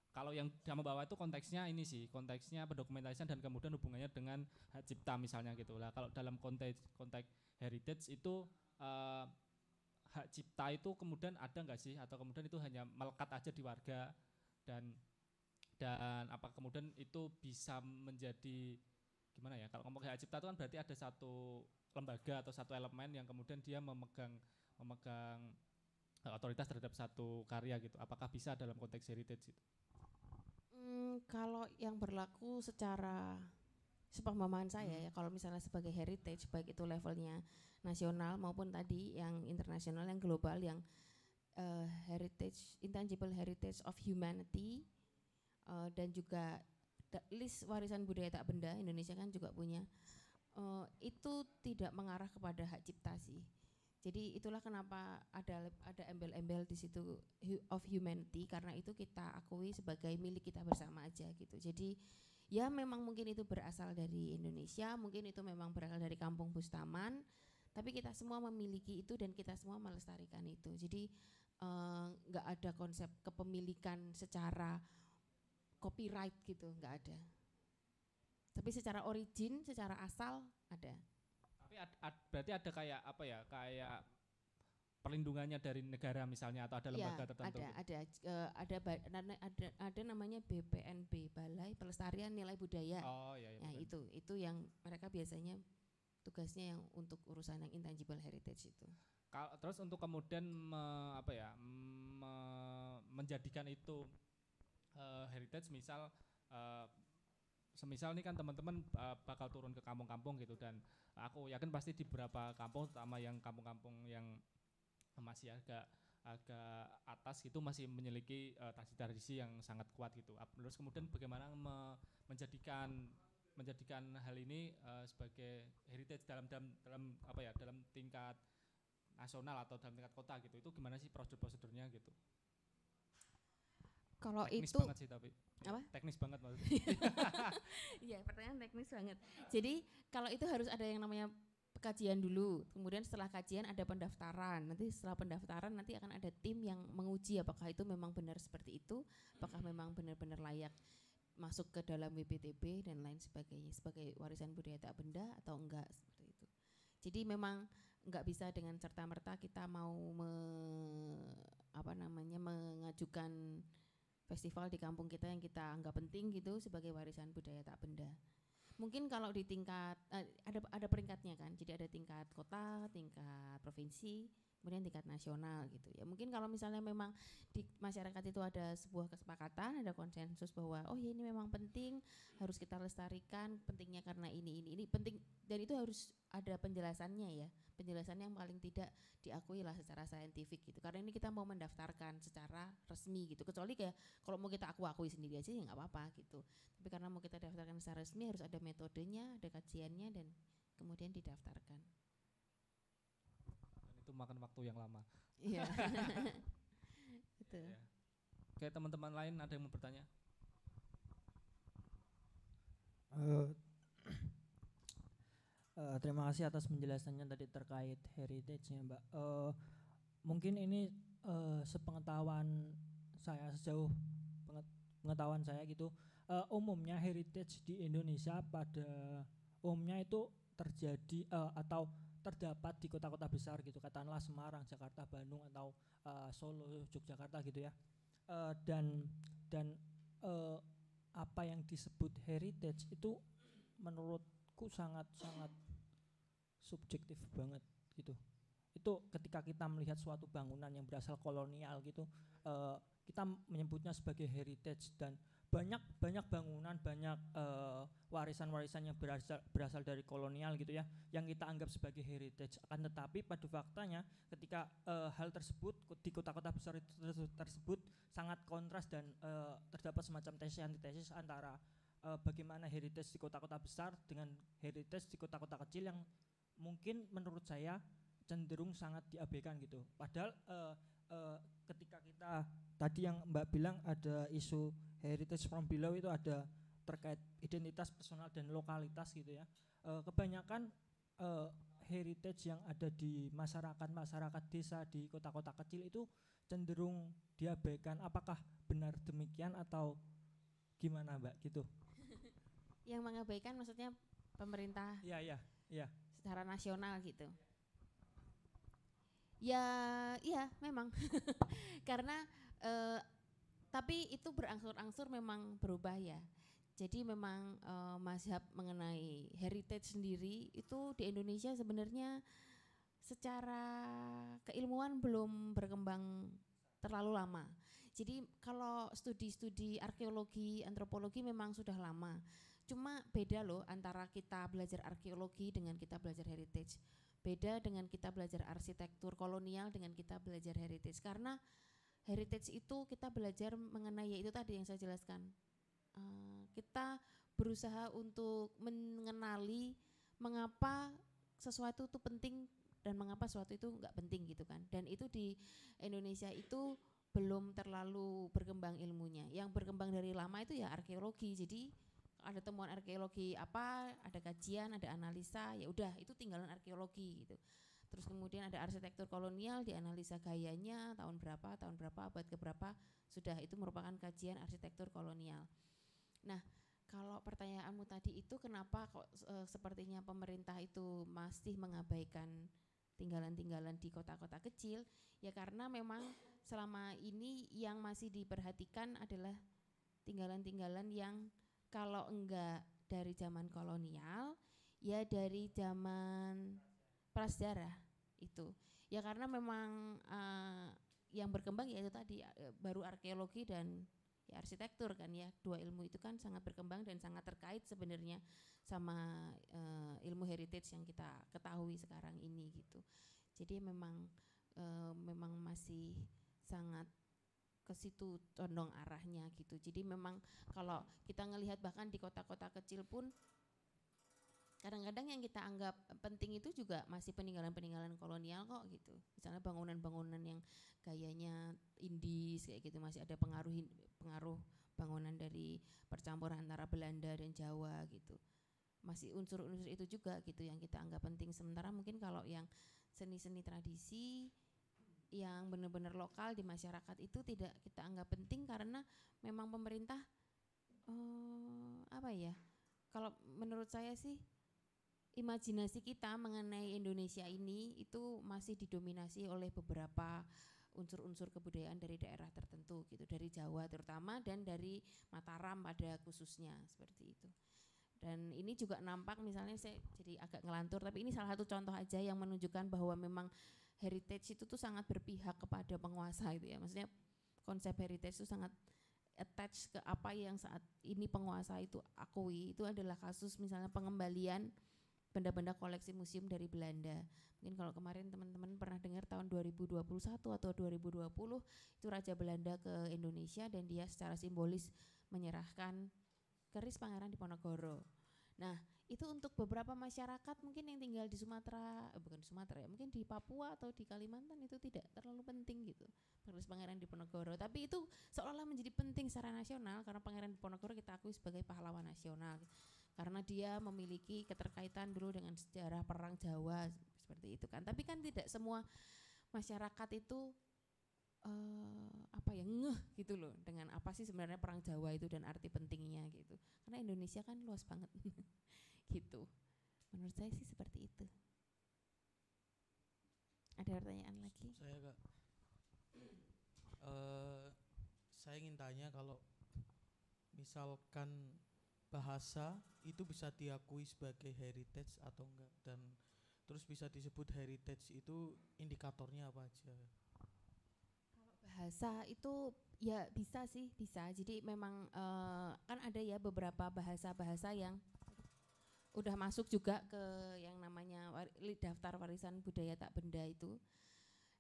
S1: Kalau yang sama bawah itu konteksnya ini sih, konteksnya pendokumentasian dan kemudian hubungannya dengan hak cipta misalnya gitu lah. Kalau dalam konteks heritage itu hak cipta itu kemudian ada nggak sih, atau kemudian itu hanya melekat aja di warga, dan apa kemudian itu bisa menjadi gimana ya, kalau ngomong hak cipta itu kan berarti ada satu lembaga atau satu elemen yang kemudian dia memegang otoritas terhadap satu karya gitu. Apakah bisa dalam konteks heritage itu?
S2: Kalau yang berlaku secara sepemahaman saya ya, kalau misalnya sebagai heritage, baik itu levelnya nasional maupun tadi yang internasional, yang global, yang heritage, intangible heritage of humanity, dan juga list warisan budaya tak benda Indonesia kan juga punya, itu tidak mengarah kepada hak cipta sih. Jadi itulah kenapa ada embel-embel di situ of humanity, karena itu kita akui sebagai milik kita bersama aja gitu. Jadi ya memang mungkin itu berasal dari Indonesia, mungkin itu memang berasal dari Kampung Bustaman, tapi kita semua memiliki itu dan kita semua melestarikan itu. Jadi nggak ada konsep kepemilikan secara copyright gitu, nggak ada. Tapi secara origin, secara asal ada.
S1: Tapi berarti ada kayak apa ya, kayak perlindungannya dari negara misalnya, atau ada lembaga
S2: ya,
S1: tertentu?
S2: Ada namanya BPNB, Balai Pelestarian Nilai Budaya.
S1: Oh iya.
S2: Nah itu yang mereka biasanya tugasnya yang untuk urusan yang intangible heritage itu.
S1: Terus untuk kemudian menjadikan itu heritage, semisal nih kan teman-teman bakal turun ke kampung-kampung gitu, dan aku yakin pasti di beberapa kampung, terutama yang kampung-kampung yang masih agak atas gitu, masih memiliki tradisi-tradisi yang sangat kuat gitu. Terus kemudian bagaimana menjadikan hal ini sebagai heritage dalam tingkat nasional atau dalam tingkat kota gitu, itu gimana sih prosedurnya gitu?
S2: Kalau
S1: teknis
S2: itu
S1: banget sih, tapi
S2: apa?
S1: Teknis banget maksudnya.
S2: Iya, pertanyaan teknis banget. Jadi kalau itu harus ada yang namanya kajian dulu, kemudian setelah kajian ada pendaftaran. Nanti setelah pendaftaran nanti akan ada tim yang menguji apakah itu memang benar seperti itu, apakah memang benar-benar layak masuk ke dalam WPTB dan lain sebagainya sebagai warisan budaya tak benda atau enggak, seperti itu. Jadi memang enggak bisa dengan serta-merta kita mau mengajukan festival di kampung kita yang kita anggap penting gitu sebagai warisan budaya tak benda. Mungkin kalau di tingkat ada peringkatnya kan, jadi ada tingkat kota, tingkat provinsi, kemudian tingkat nasional gitu ya. Mungkin kalau misalnya memang di masyarakat itu ada sebuah kesepakatan, ada konsensus bahwa oh ya ini memang penting, harus kita lestarikan, pentingnya karena ini penting, dan itu harus ada penjelasannya ya, penjelasan yang paling tidak diakui lah secara saintifik gitu. Karena ini kita mau mendaftarkan secara resmi gitu. Kecuali kayak kalau mau kita akui sendiri aja ya nggak apa-apa gitu. Tapi karena mau kita daftarkan secara resmi harus ada metodenya, ada kajiannya, dan kemudian didaftarkan.
S1: Dan itu makan waktu yang lama.
S2: Iya. Betul.
S1: Ya. Oke, teman-teman lain ada yang mau bertanya?
S7: Terima kasih atas penjelasannya tadi terkait heritage-nya, Mbak. Mungkin ini sepengetahuan saya, sejauh pengetahuan saya gitu, umumnya heritage di Indonesia pada umumnya itu terjadi atau terdapat di kota-kota besar gitu, katakanlah Semarang, Jakarta, Bandung, atau Solo, Yogyakarta gitu ya. Dan apa yang disebut heritage itu menurutku sangat subjektif banget gitu. itu ketika kita melihat suatu bangunan yang berasal kolonial gitu, kita menyebutnya sebagai heritage. Dan banyak bangunan, banyak warisan-warisan yang berasal dari kolonial gitu ya, yang kita anggap sebagai heritage. Akan tetapi pada faktanya ketika hal tersebut di kota-kota besar tersebut sangat kontras, dan terdapat semacam tesis antitesis antara bagaimana heritage di kota-kota besar dengan heritage di kota-kota kecil yang mungkin menurut saya cenderung sangat diabaikan gitu. Padahal ketika kita tadi yang Mbak bilang ada isu heritage from below, itu ada terkait identitas personal dan lokalitas gitu ya. Kebanyakan heritage yang ada di masyarakat desa di kota-kota kecil itu cenderung diabaikan. Apakah benar demikian atau gimana Mbak gitu?
S2: Yang mengabaikan maksudnya pemerintah
S7: Iya.
S2: secara nasional gitu. Ya memang karena tapi itu berangsur-angsur memang berubah ya. Jadi memang mazhab mengenai heritage sendiri itu di Indonesia sebenarnya secara keilmuan belum berkembang terlalu lama. Jadi kalau studi-studi arkeologi, antropologi memang sudah lama. Cuma beda loh antara kita belajar arkeologi dengan kita belajar heritage. Beda dengan kita belajar arsitektur kolonial dengan kita belajar heritage. Karena heritage itu kita belajar mengenai, yaitu tadi yang saya jelaskan. Kita berusaha untuk mengenali mengapa sesuatu itu penting dan mengapa sesuatu itu enggak penting gitu kan. Dan itu di Indonesia itu belum terlalu berkembang ilmunya. Yang berkembang dari lama itu ya arkeologi. Jadi ada temuan arkeologi apa, ada kajian, ada analisa, ya udah itu tinggalan arkeologi gitu. Terus kemudian ada arsitektur kolonial, dianalisa gayanya tahun berapa, abad keberapa, sudah itu merupakan kajian arsitektur kolonial. Nah, kalau pertanyaanmu tadi itu kenapa kok sepertinya pemerintah itu masih mengabaikan tinggalan-tinggalan di kota-kota kecil, ya karena memang selama ini yang masih diperhatikan adalah tinggalan-tinggalan yang kalau enggak dari zaman kolonial, ya dari zaman prasejarah itu. Ya karena memang yang berkembang yaitu tadi baru arkeologi dan ya arsitektur kan ya. Dua ilmu itu kan sangat berkembang dan sangat terkait sebenarnya sama ilmu heritage yang kita ketahui sekarang ini gitu. Jadi memang masih sangat ke situ condong arahnya gitu. Jadi memang kalau kita ngelihat bahkan di kota-kota kecil pun kadang-kadang yang kita anggap penting itu juga masih peninggalan-peninggalan kolonial kok gitu. Misalnya bangunan-bangunan yang gayanya Indis kayak gitu, masih ada pengaruh bangunan dari percampuran antara Belanda dan Jawa gitu. Masih unsur-unsur itu juga gitu yang kita anggap penting. Sementara mungkin kalau yang seni-seni tradisi yang benar-benar lokal di masyarakat itu tidak kita anggap penting karena memang pemerintah kalau menurut saya sih imajinasi kita mengenai Indonesia ini itu masih didominasi oleh beberapa unsur-unsur kebudayaan dari daerah tertentu gitu, dari Jawa terutama dan dari Mataram pada khususnya seperti itu. Dan ini juga nampak, misalnya saya jadi agak ngelantur, tapi ini salah satu contoh aja yang menunjukkan bahwa memang heritage itu tuh sangat berpihak kepada penguasa itu ya. Maksudnya konsep heritage itu sangat attach ke apa yang saat ini penguasa itu akui. Itu adalah kasus misalnya pengembalian benda-benda koleksi museum dari Belanda. Mungkin kalau kemarin teman-teman pernah dengar tahun 2021 atau 2020 itu Raja Belanda ke Indonesia dan dia secara simbolis menyerahkan keris Pangeran Diponegoro. Nah, itu untuk beberapa masyarakat mungkin yang tinggal di Sumatera, bukan di Sumatera ya, mungkin di Papua atau di Kalimantan itu tidak terlalu penting gitu, keris Pangeran Diponegoro. Tapi itu seolah-olah menjadi penting secara nasional karena Pangeran Diponegoro kita akui sebagai pahlawan nasional. Karena dia memiliki keterkaitan dulu dengan sejarah perang Jawa seperti itu kan. Tapi kan tidak semua masyarakat itu ngeh gitu loh dengan apa sih sebenarnya perang Jawa itu dan arti pentingnya gitu. Karena Indonesia kan luas banget gitu. Menurut saya sih seperti itu. Ada pertanyaan lagi?
S9: Saya saya ingin tanya kalau misalkan bahasa itu bisa diakui sebagai heritage atau enggak, dan Terus bisa disebut heritage itu indikatornya apa aja?
S2: Bahasa itu ya bisa sih, bisa. Jadi memang kan ada ya beberapa bahasa-bahasa yang udah masuk juga ke yang namanya daftar warisan budaya tak benda itu.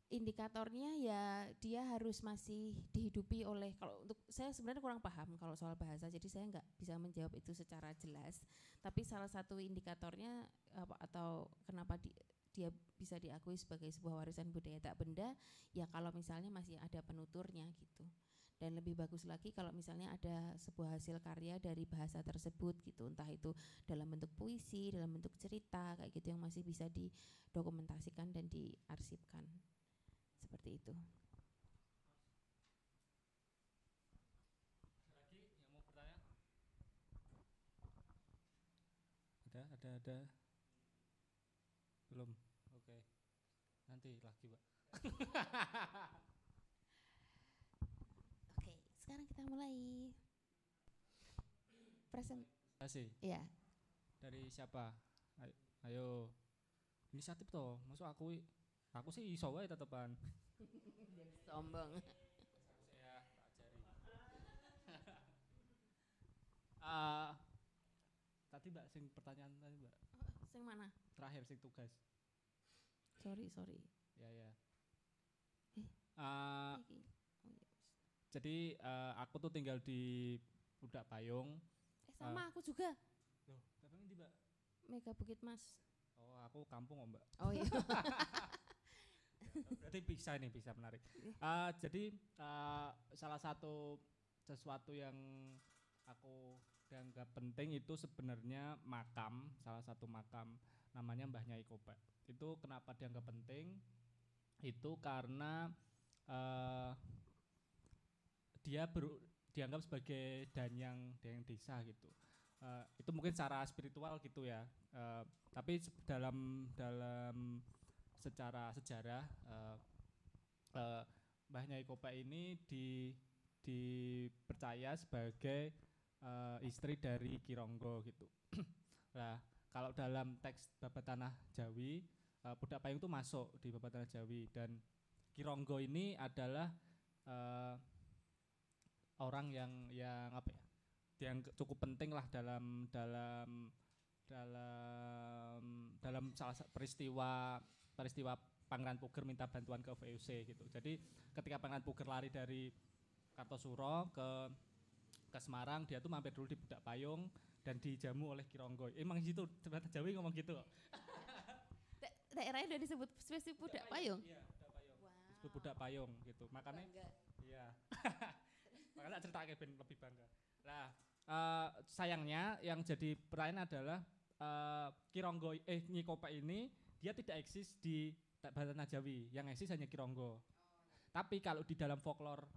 S2: Indikatornya ya dia harus masih dihidupi oleh, kalau untuk saya sebenarnya kurang paham kalau soal bahasa, jadi saya nggak bisa menjawab itu secara jelas. Tapi salah satu indikatornya atau kenapa dia bisa diakui sebagai sebuah warisan budaya tak benda ya kalau misalnya masih ada penuturnya gitu. Dan lebih bagus lagi kalau misalnya ada sebuah hasil karya dari bahasa tersebut gitu, entah itu dalam bentuk puisi, dalam bentuk cerita kayak gitu yang masih bisa didokumentasikan dan diarsipkan. Seperti itu.
S1: Lagi yang mau bertanya? Ada. Belum. Oke. Nanti lagi, Pak.
S2: Oke, sekarang kita mulai
S1: Presentasi.
S2: Iya.
S1: Dari siapa? Ayo. Inisiatif toh. Masuk aku sih iso wae tetepan.
S2: Sombong.
S1: Saya ajari. Tadi Mbak sing pertanyaan tadi Mbak.
S2: Sing mana?
S1: Terakhir sing tugas.
S2: Sorry.
S1: Ya.
S2: Iki.
S1: Jadi aku tuh tinggal di Pudak Payung.
S2: Sama aku juga.
S1: Loh, tapi di Mbak?
S2: Mega Bukit Mas.
S1: Oh, aku kampung Mbak.
S2: Oh iya.
S1: Berarti bisa menarik. Jadi salah satu sesuatu yang aku dianggap penting itu sebenarnya makam, salah satu makam namanya Mbah Nyai Kopek. Itu kenapa dianggap penting? Itu karena dia dianggap sebagai danyang desa gitu. Itu mungkin secara spiritual gitu ya. Tapi dalam secara sejarah Mbah Nyai Kopek ini dipercaya sebagai istri dari Ki Ronggo gitu. Nah, kalau dalam teks Babat Tanah Jawi, Pudak Payung itu masuk di Babat Tanah Jawi dan Ki Ronggo ini adalah orang yang apa ya? Yang cukup penting lah dalam salah satu peristiwa Pangeran Puger minta bantuan ke VOC gitu. Jadi ketika Pangeran Puger lari dari Kartosuro ke Semarang, dia tuh mampir dulu di Pudak Payung dan dijamu oleh Ki Ronggo. Emang gitu, Babat Jawi ngomong gitu kok.
S2: Daerahnya udah disebut spesifik Pudak Payung.
S1: Iya, Pudak Payung.
S2: Wow.
S1: Disebut Pudak Payung gitu. Makanya
S2: Bangga.
S1: iya. Makanya ceritanya Ben lebih bangga. Nah, sayangnya yang jadi pertanyaan adalah Ki Ronggo Nyai Kopek ini dia tidak eksis di Babat Tanah Jawi, yang eksis hanya Ki Ronggo. Tapi kalau di dalam folklore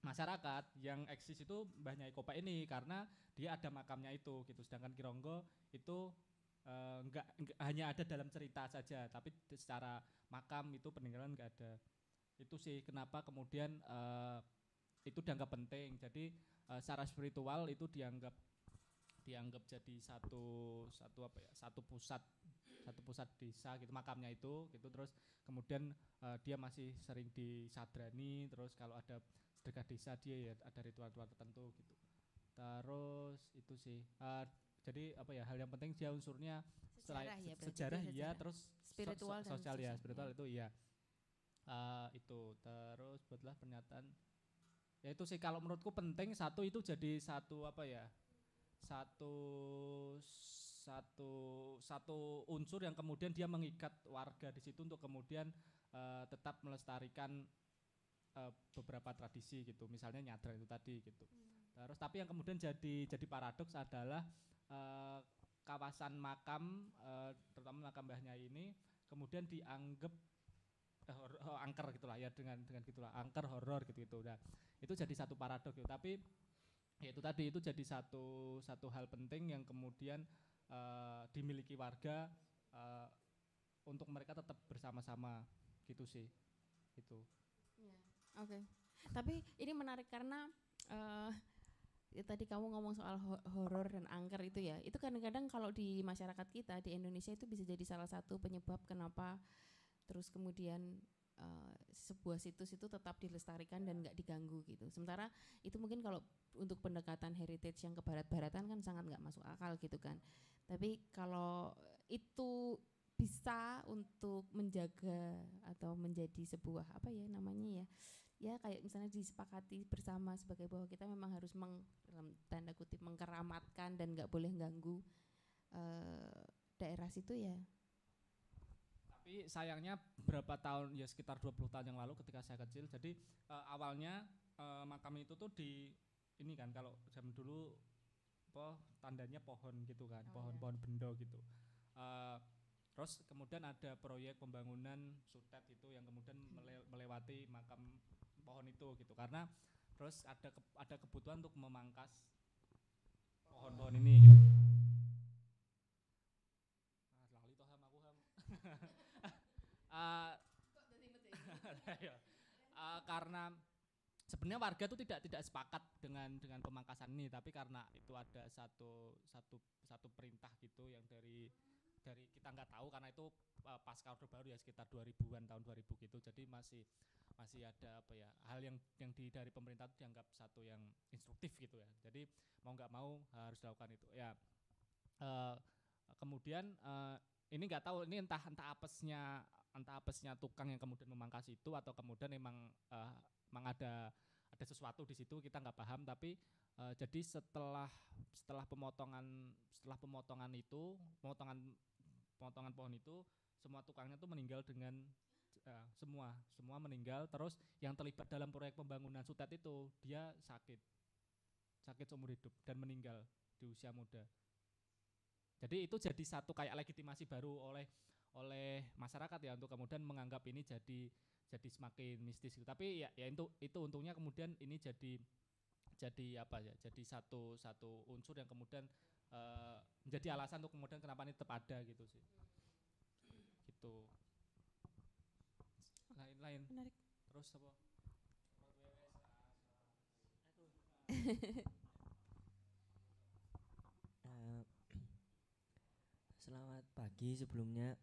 S1: masyarakat yang eksis itu Mbah Nyai Kopek ini karena dia ada makamnya itu gitu. Sedangkan Ki Ronggo itu enggak hanya ada dalam cerita saja, tapi secara makam itu peninggalan enggak ada. Itu sih kenapa kemudian itu dianggap penting. Jadi secara spiritual itu dianggap jadi satu pusat desa gitu, makamnya itu gitu. Terus kemudian dia masih sering disadrani, terus kalau ada sedekah desa dia ya ada ritual-ritual tertentu gitu. Terus itu sih jadi apa ya, hal yang penting dia unsurnya sejarah ya, terus
S2: spiritual dan
S1: sosial ya, spiritual itu iya. Itu terus buatlah pernyataan ya itu sih kalau menurutku penting. Satu itu jadi satu apa ya, satu unsur yang kemudian dia mengikat warga di situ untuk kemudian tetap melestarikan beberapa tradisi gitu, misalnya nyadran itu tadi gitu. Terus tapi yang kemudian jadi paradoks adalah kawasan makam terutama makam Mbah Nyai ini kemudian dianggap angker gitulah ya, dengan gitulah angker horor gitu. Nah, itu jadi satu paradoks gitu. Tapi ya itu tadi itu jadi satu hal penting yang kemudian dimiliki warga untuk mereka tetap bersama-sama gitu sih. Itu.
S2: Ya, oke. Tapi ini menarik karena tadi kamu ngomong soal horor dan angker itu ya, itu kadang-kadang kalau di masyarakat kita di Indonesia itu bisa jadi salah satu penyebab kenapa terus kemudian sebuah situs itu tetap dilestarikan dan nggak diganggu gitu. Sementara itu mungkin kalau untuk pendekatan heritage yang ke barat-baratan kan sangat nggak masuk akal gitu kan. Tapi kalau itu bisa untuk menjaga atau menjadi sebuah apa ya namanya ya kayak misalnya disepakati bersama sebagai bahwa kita memang harus dalam tanda kutip mengkeramatkan dan nggak boleh ganggu daerah situ ya.
S1: Tapi sayangnya berapa tahun ya sekitar 20 tahun yang lalu ketika saya kecil, jadi awalnya makam itu tuh di ini kan kalau zaman dulu tandanya pohon gitu kan, pohon-pohon bendo gitu. Terus kemudian ada proyek pembangunan sutet itu yang kemudian melewati makam pohon itu gitu, karena terus ada kebutuhan untuk memangkas pohon-pohon ini gitu. Lali toh aku karena sebenarnya warga itu tidak sepakat dengan pemangkasan ini, tapi karena itu ada satu perintah gitu yang dari kita nggak tahu karena itu pasca Orde Baru ya sekitar 2000-an tahun 2000 gitu, jadi masih ada apa ya hal yang dari pemerintah itu dianggap satu yang instruktif gitu ya, jadi mau nggak mau harus dilakukan itu ya. Kemudian ini nggak tahu ini entah apesnya tukang yang kemudian memangkas itu atau kemudian memang ada sesuatu di situ, kita nggak paham. Tapi jadi setelah pemotongan pohon itu, semua tukangnya tuh meninggal dengan semua meninggal. Terus yang terlibat dalam proyek pembangunan sutet itu dia sakit seumur hidup dan meninggal di usia muda. Jadi itu jadi satu kayak legitimasi baru oleh masyarakat ya untuk kemudian menganggap ini jadi semakin mistis gitu. Tapi ya itu untungnya kemudian ini jadi apa ya? Jadi satu unsur yang kemudian menjadi alasan untuk kemudian kenapa ini tetap ada gitu sih. Gitu. Lain.
S2: Menarik.
S1: Terus apa?
S3: Selamat pagi sebelumnya.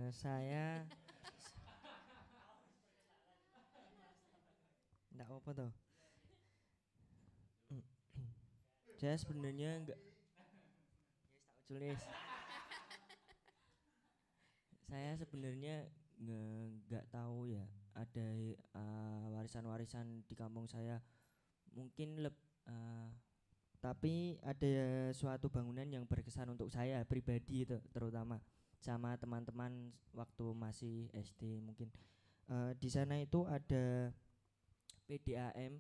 S3: Saya enggak apa toh. Saya sebenarnya enggak tulis. Saya sebenarnya enggak tahu ya ada warisan-warisan di kampung saya. Mungkin tapi ada suatu bangunan yang berkesan untuk saya pribadi itu terutama sama teman-teman waktu masih SD mungkin. Di sana itu ada PDAM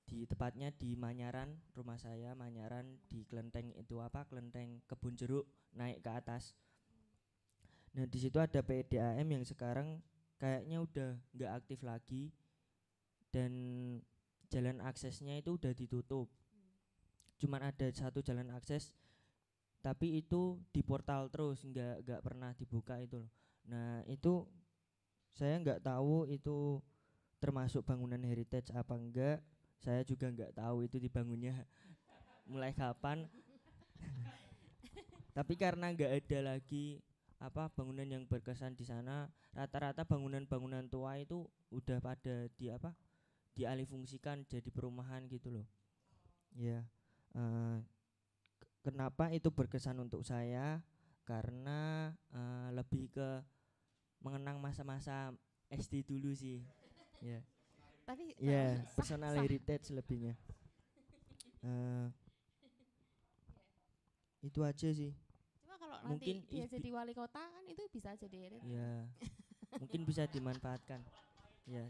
S3: di tepatnya di Manyaran, rumah saya Manyaran di kelenteng itu kelenteng Kebun Jeruk naik ke atas. Nah di situ ada PDAM yang sekarang kayaknya udah nggak aktif lagi dan jalan aksesnya itu udah ditutup. Cuman ada satu jalan akses tapi itu di portal terus nggak pernah dibuka itu loh. Nah itu saya nggak tahu itu termasuk bangunan heritage apa enggak. Saya juga nggak tahu itu dibangunnya mulai kapan. Tapi karena nggak ada lagi bangunan yang berkesan di sana, rata-rata bangunan-bangunan tua itu udah pada dialihfungsikan jadi perumahan gitu loh. Ya, kenapa itu berkesan untuk saya? Karena lebih ke mengenang masa-masa SD dulu sih. Ya.
S2: Tapi
S3: ya personal heritage lebihnya. Itu aja sih.
S2: Cuma kalau
S3: mungkin
S2: nanti dia jadi wali kota kan itu bisa jadi heritage.
S3: Ya, mungkin bisa dimanfaatkan. Ya,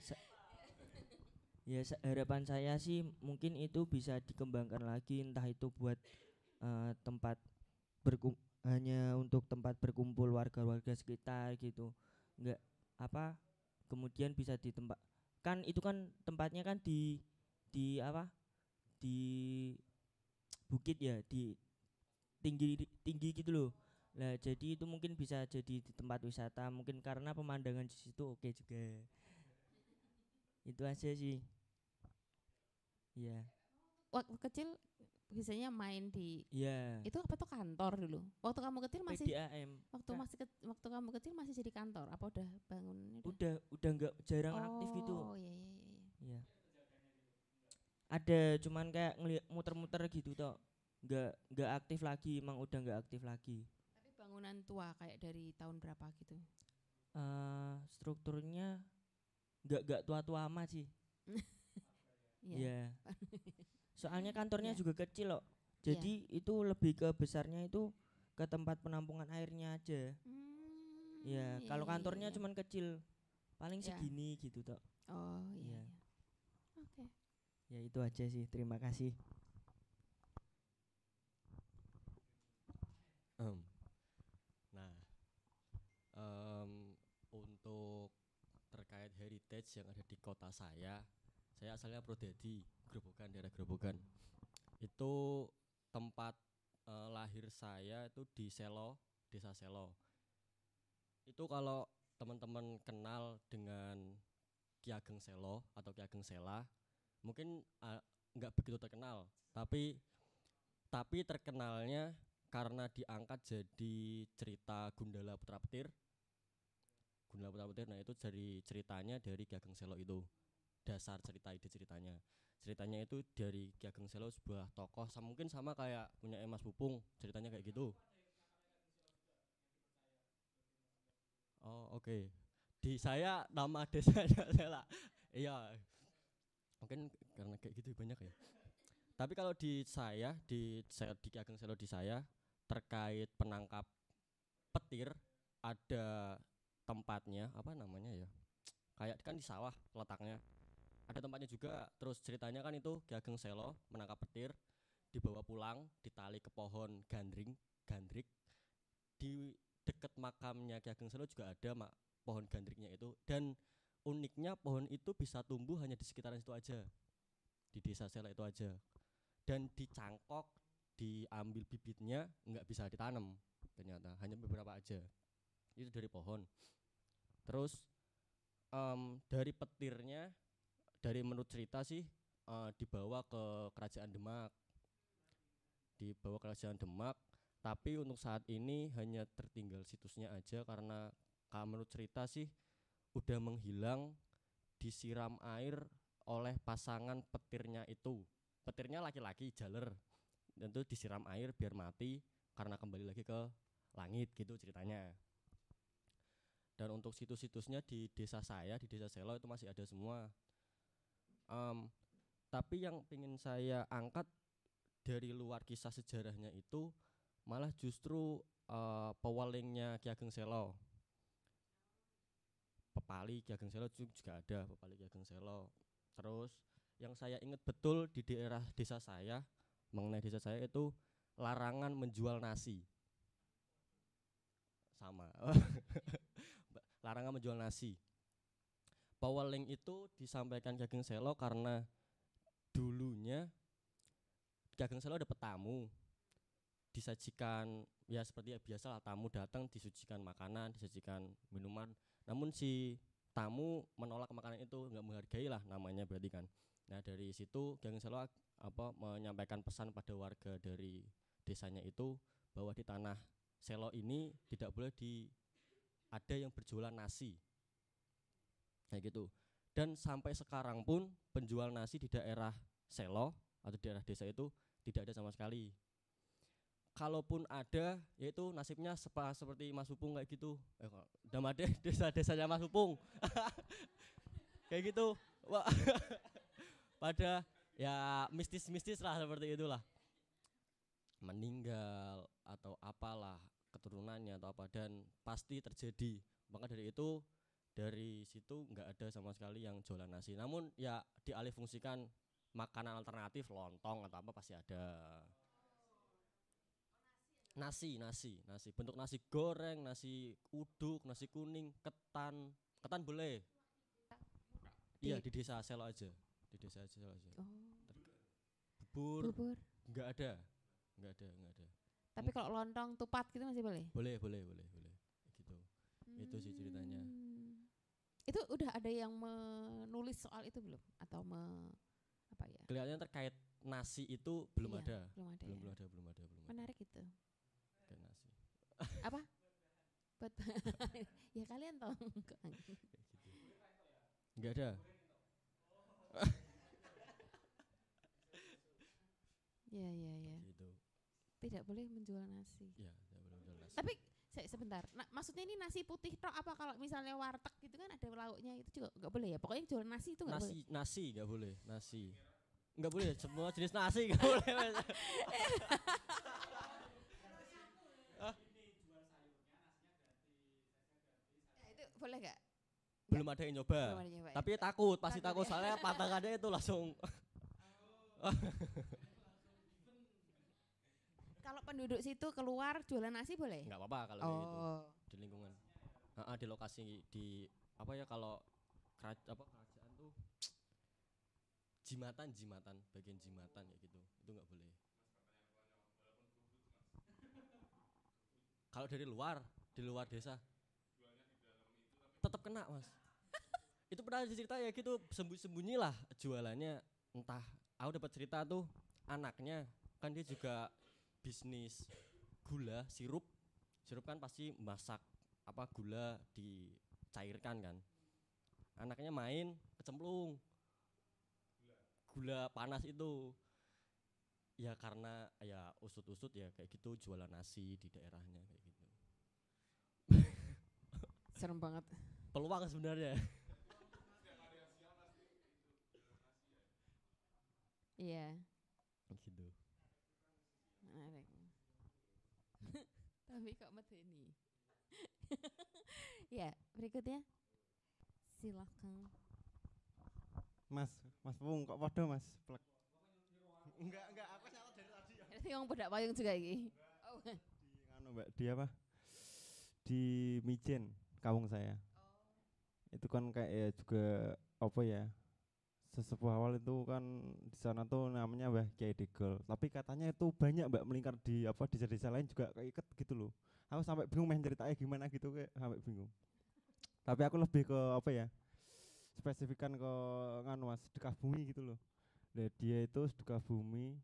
S3: harapan saya sih mungkin itu bisa dikembangkan lagi, entah itu buat tempat hanya untuk tempat berkumpul warga-warga sekitar gitu. Enggak kemudian bisa ditempat kan itu kan tempatnya kan di bukit ya, di tinggi gitu loh. Nah, jadi itu mungkin bisa jadi di tempat wisata mungkin karena pemandangan di situ oke juga. Itu aja sih. Iya.
S2: Waktu kecil biasanya main di
S3: Iya.
S2: itu apa tuh kantor dulu. Waktu kamu kecil masih
S3: PDAM.
S2: waktu kamu kecil masih jadi kantor apa udah bangun ini
S3: Udah enggak jarang aktif gitu.
S2: Oh iya iya iya.
S3: Iya. Ada cuman kayak muter-muter gitu toh. Enggak aktif lagi, emang udah enggak aktif lagi.
S2: Tapi bangunan tua kayak dari tahun berapa gitu?
S3: Strukturnya enggak tua-tua amat sih. Iya. Soalnya kantornya juga kecil loh. Jadi itu lebih ke besarnya itu ke tempat penampungan airnya aja. Ya, kalau kantornya cuman kecil. Paling segini gitu toh.
S2: Oh iya. Oke.
S3: Ya itu aja sih. Terima kasih.
S4: Nah, untuk terkait heritage yang ada di kota saya asalnya Prodadi, Grobogan, daerah Grobogan. Itu tempat lahir saya itu di Selo, Desa Selo. Itu kalau teman-teman kenal dengan Ki Ageng Selo atau Ki Ageng Sela, mungkin nggak begitu terkenal, tapi terkenalnya karena diangkat jadi cerita Gundala Putra Petir. Nah itu dari ceritanya dari Ki Ageng Selo itu. Dasar ide ceritanya itu dari Ki Ageng Selo, sebuah tokoh mungkin sama kayak punya Mas Pupung, ceritanya kayak gitu. Oh oke. Di saya nama desanya Sela. Iya. Mungkin karena kayak gitu banyak ya. Tapi kalau di saya di Ki Ageng Selo di saya terkait penangkap petir, ada tempatnya, apa namanya ya, kayak kan di sawah letaknya, ada tempatnya juga. Terus ceritanya kan itu Ki Ageng Selo menangkap petir, dibawa pulang, ditali ke pohon gandrik. Di dekat makamnya Ki Ageng Selo juga ada pohon gandriknya itu. Dan uniknya pohon itu bisa tumbuh hanya di sekitaran situ aja, di desa Selo itu aja. Dan dicangkok, diambil bibitnya, nggak bisa ditanam ternyata, hanya beberapa aja. Itu dari pohon. Terus dari petirnya, dari menurut cerita sih dibawa ke Kerajaan Demak. Tapi untuk saat ini hanya tertinggal situsnya aja, karena menurut cerita sih udah menghilang, disiram air oleh pasangan petirnya itu. Petirnya laki-laki jaler, dan itu disiram air biar mati karena kembali lagi ke langit gitu ceritanya. Dan untuk situs-situsnya di desa saya, di desa Selo itu masih ada semua. Tapi yang ingin saya angkat dari luar kisah sejarahnya itu malah justru pewalingnya Ki Ageng Selo. Pepali Ki Ageng Selo juga ada, Pepali Ki Ageng Selo. Terus yang saya ingat betul di daerah desa saya, mengenai desa saya itu larangan menjual nasi. Sama. Larangan menjual nasi. Peweling itu disampaikan Ki Ageng Selo karena dulunya Ki Ageng Selo dapat tamu, disajikan ya seperti biasa lah, tamu datang disucikan makanan, disajikan minuman. Namun si tamu menolak makanan itu, nggak menghargai lah namanya berarti kan. Nah dari situ Ki Ageng Selo menyampaikan pesan pada warga dari desanya itu bahwa di tanah Selo ini tidak boleh ada yang berjualan nasi kayak gitu. Dan sampai sekarang pun penjual nasi di daerah Selo atau daerah desa itu tidak ada sama sekali. Kalaupun ada, yaitu nasibnya seperti Mas Pupung kayak gitu. Nama desa-desanya Mas Pupung. Kayak gitu. Wah. Pada ya mistis-mistis lah, seperti itulah. Meninggal atau apalah keturunannya atau apa, dan pasti terjadi. Maka dari itu, dari situ nggak ada sama sekali yang jualan nasi. Namun ya dialih fungsikan makanan alternatif, lontong atau apa pasti ada. Nasi bentuk nasi goreng, nasi uduk, nasi kuning, ketan boleh. Iya di desa Selo aja, Bubur nggak ada.
S2: Tapi kalau lontong tupat gitu masih boleh?
S4: Boleh gitu. Itu sih ceritanya.
S2: Itu udah ada yang menulis soal itu belum atau apa ya?
S4: Kelihatannya terkait nasi itu belum
S2: Iya,
S4: ada.
S2: belum ada.
S4: Belum
S2: Ya.
S4: ada, belum ada, belum ada.
S2: Menarik itu.
S4: Kayak nasi.
S2: Apa? Buat ya kalian tahu.
S4: Kayak gitu. Enggak ada.
S2: Ya, ya, ya.
S4: Gitu.
S2: Tidak boleh menjual nasi.
S4: Ya, enggak boleh jual nasi.
S2: Tapi sebentar. Nah, maksudnya ini nasi putih tok apa kalau misalnya warteg gitu kan ada lauknya itu juga enggak boleh ya? Pokoknya jual nasi itu enggak boleh.
S4: Nasi enggak boleh, nasi. Enggak boleh semua jenis nasi enggak boleh.
S2: Ya, itu boleh enggak?
S4: Belum ada yang nyoba.
S2: Belum ada yang nyoba ya?
S4: Tapi takut, pasti
S2: Takut
S4: takut
S2: ya.
S4: soalnya pantangannya itu langsung.
S2: Kalau penduduk situ keluar jualan nasi boleh?
S4: Enggak apa-apa kalau kayak gitu.
S2: Oh.
S4: Di lingkungan. Di lokasi di apa ya kalau kerajaan tuh jimatan bagian jimatan ya gitu. Itu enggak boleh. Kalau dari luar, di luar desa tetap kena, Mas. Itu pernah cerita ya gitu, sembunyi lah jualannya. Entah aku dapat cerita tuh anaknya kan dia juga bisnis gula, sirup kan pasti masak apa gula dicairkan kan. Anaknya main kecemplung gula panas itu. Ya karena ya usut-usut ya kayak gitu jualan nasi di daerahnya kayak gitu.
S2: Serem banget.
S4: Peluang sebenarnya.
S2: Iya.
S4: Gitu.
S2: Menarik. Tapi kok medeni. Ya, berikutnya. Silakan.
S5: Mas Pung kok podo Mas? Plek. Enggak, aku nyalah dari tadi ya.
S2: Berarti wong bedak payung juga iki. Oh.
S5: Di anu Mbak, di apa? Di Mijen, kampung saya. Itu kan kayak ya juga apa ya? Sesepuh awal itu kan di sana tuh namanya Mbah Kiai Degol. Tapi katanya itu banyak Mbak melingkar di apa di desa-desa lain juga keiket gitu loh. Aku sampai bingung main ceritanya gimana gitu kayak sampai bingung. Tapi aku lebih ke apa ya? Spesifikan ke nganu Mas, sedekah bumi gitu loh. Nah, dia itu sedekah bumi.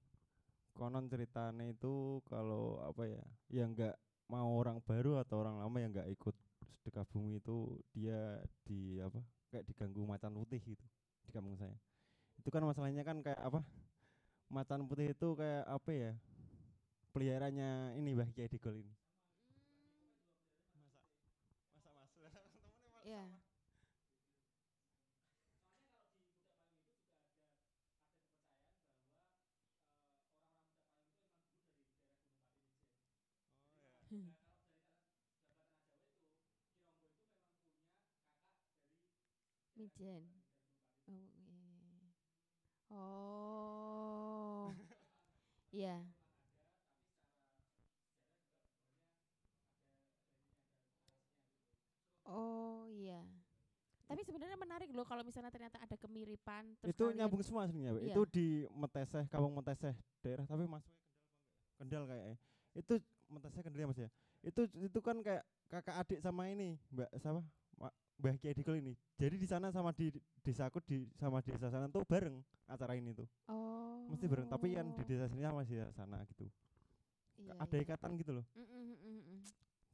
S5: Konon ceritanya itu kalau apa ya? Ya enggak mau orang baru atau orang lama yang enggak ikut sedekah bumi itu dia di apa? Kayak diganggu macan putih gitu di kampung saya. Itu kan masalahnya kan kayak apa? Macan putih itu kayak apa ya? Peliharanya ini Mbah Kiai Degol ini. Masa Mas.
S2: Iya. Mijen. Oh, iya. Oh. Iya. Oh, iya. Tapi sebenarnya menarik loh kalau misalnya ternyata ada kemiripan terus
S5: Itu
S2: kalian-
S5: nyambung semua sebenarnya.
S2: Iya.
S5: Itu di Meteseh, Kampung Meteseh daerah tapi masuknya Kendal kayaknya. Itu Meteseh Kendal ya Mas ya. Itu kan kayak kakak adik sama ini, Mbak sama Mbah Kiai Dikul ini. Jadi di sana sama di desaku sama di desa sana tuh bareng acara ini tuh.
S2: Oh.
S5: Mesti bareng, tapi yang di desa sini masih sana gitu.
S2: Iya,
S5: Ada
S2: iya.
S5: ikatan gitu loh.
S2: Mm.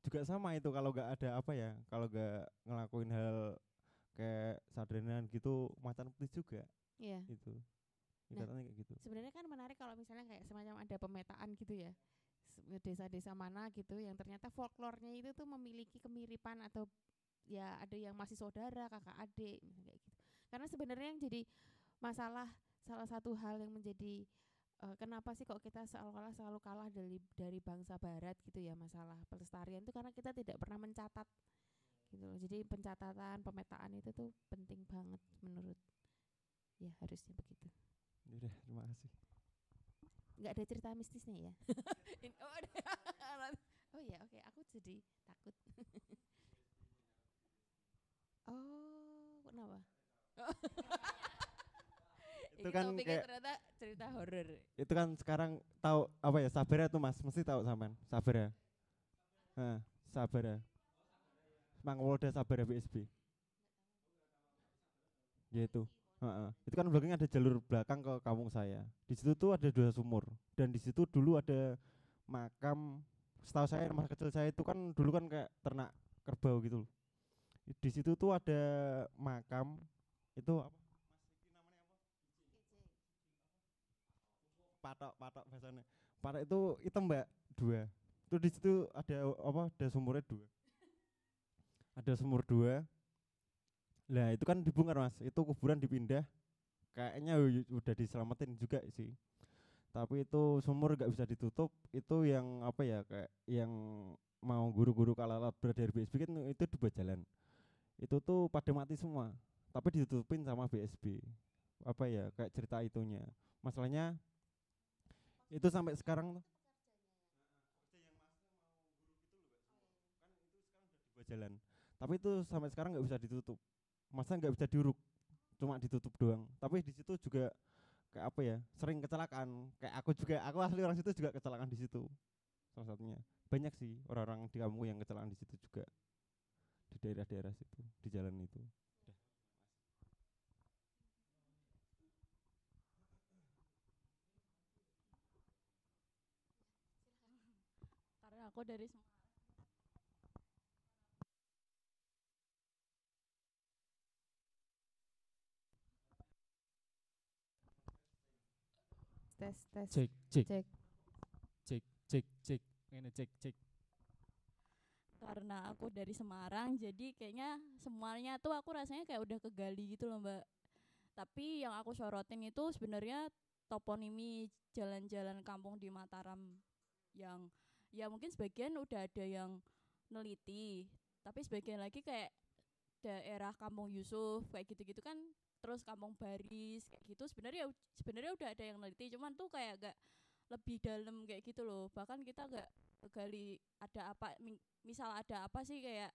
S5: Juga sama itu kalau nggak ada apa ya, kalau nggak ngelakuin hal kayak sadrenan gitu macan putih juga
S2: Iya.
S5: itu.
S2: Nah,
S5: Ikatannya kayak gitu.
S2: sebenarnya kan menarik kalau misalnya kayak semacam ada pemetaan gitu ya. Desa-desa mana gitu yang ternyata folklornya itu tuh memiliki kemiripan atau ya ada yang masih saudara, kakak adik misalnya kayak gitu. Karena sebenarnya yang jadi masalah salah satu hal yang menjadi kenapa sih kok kita seolah-olah selalu kalah dari bangsa barat gitu ya masalah pelestarian itu karena kita tidak pernah mencatat gitu loh. Jadi pencatatan, pemetaan itu tuh penting banget menurut ya harusnya begitu.
S5: Udah, terima kasih.
S2: Nggak ada cerita mistisnya ya? Oh, ada. Oh ya, oke, aku jadi takut. Oh, kenapa?
S5: Itu
S2: Ini
S5: kan
S2: topiknya
S5: kayak
S2: ternyata cerita horor.
S5: itu kan sekarang tahu apa ya Sabera tuh Mas, mesti tahu sampean. Sabera. Sabera. Mangwolda Sabera BSB. Ya itu. Heeh. Itu kan belakangnya ada jalur belakang ke kampung saya. Di situ tuh ada 2 sumur dan di situ dulu ada makam. Setahu saya masa kecil saya itu kan dulu kan kayak ternak kerbau gitu loh. Di situ tuh ada makam itu apa? Patok bahasanya. Patok itu hitam mbak 2. Itu di situ ada apa? Ada sumurnya 2. Ada sumur 2. Lah itu kan dibongkar mas. Itu kuburan dipindah. Kayaknya udah diselamatin juga sih. Tapi itu sumur nggak bisa ditutup. Itu yang apa ya kayak yang mau guru-guru kalalat dari BSB kan itu dibuat jalan. Itu tuh pada mati semua. Tapi ditutupin sama BSB. Apa ya kayak cerita itunya. Masalahnya itu sampai sekarang tuh dibuat jalan. Tapi itu sampai sekarang nggak bisa ditutup. Masa nggak bisa diuruk, cuma ditutup doang. Tapi di situ juga kayak apa ya, sering kecelakaan. Kayak aku asli orang situ juga kecelakaan di situ. Salah satunya. Banyak sih orang-orang di kampung yang kecelakaan di situ juga. Di daerah-daerah situ, di jalan itu.
S6: Karena aku dari
S2: Tes tes.
S1: Cek cek
S2: Cek.
S1: cek ini cek.
S6: karena aku dari Semarang, jadi kayaknya semuanya tuh aku rasanya kayak udah kegali gitu loh Mbak. Tapi yang aku sorotin itu sebenarnya toponimi jalan-jalan kampung di Mataram, yang ya mungkin sebagian udah ada yang neliti, tapi sebagian lagi kayak daerah Kampung Yusuf kayak gitu-gitu kan, terus Kampung Baris kayak gitu sebenarnya udah ada yang neliti, cuman tuh kayak agak lebih dalam kayak gitu loh. Bahkan kita agak gali ada apa, misal ada apa sih kayak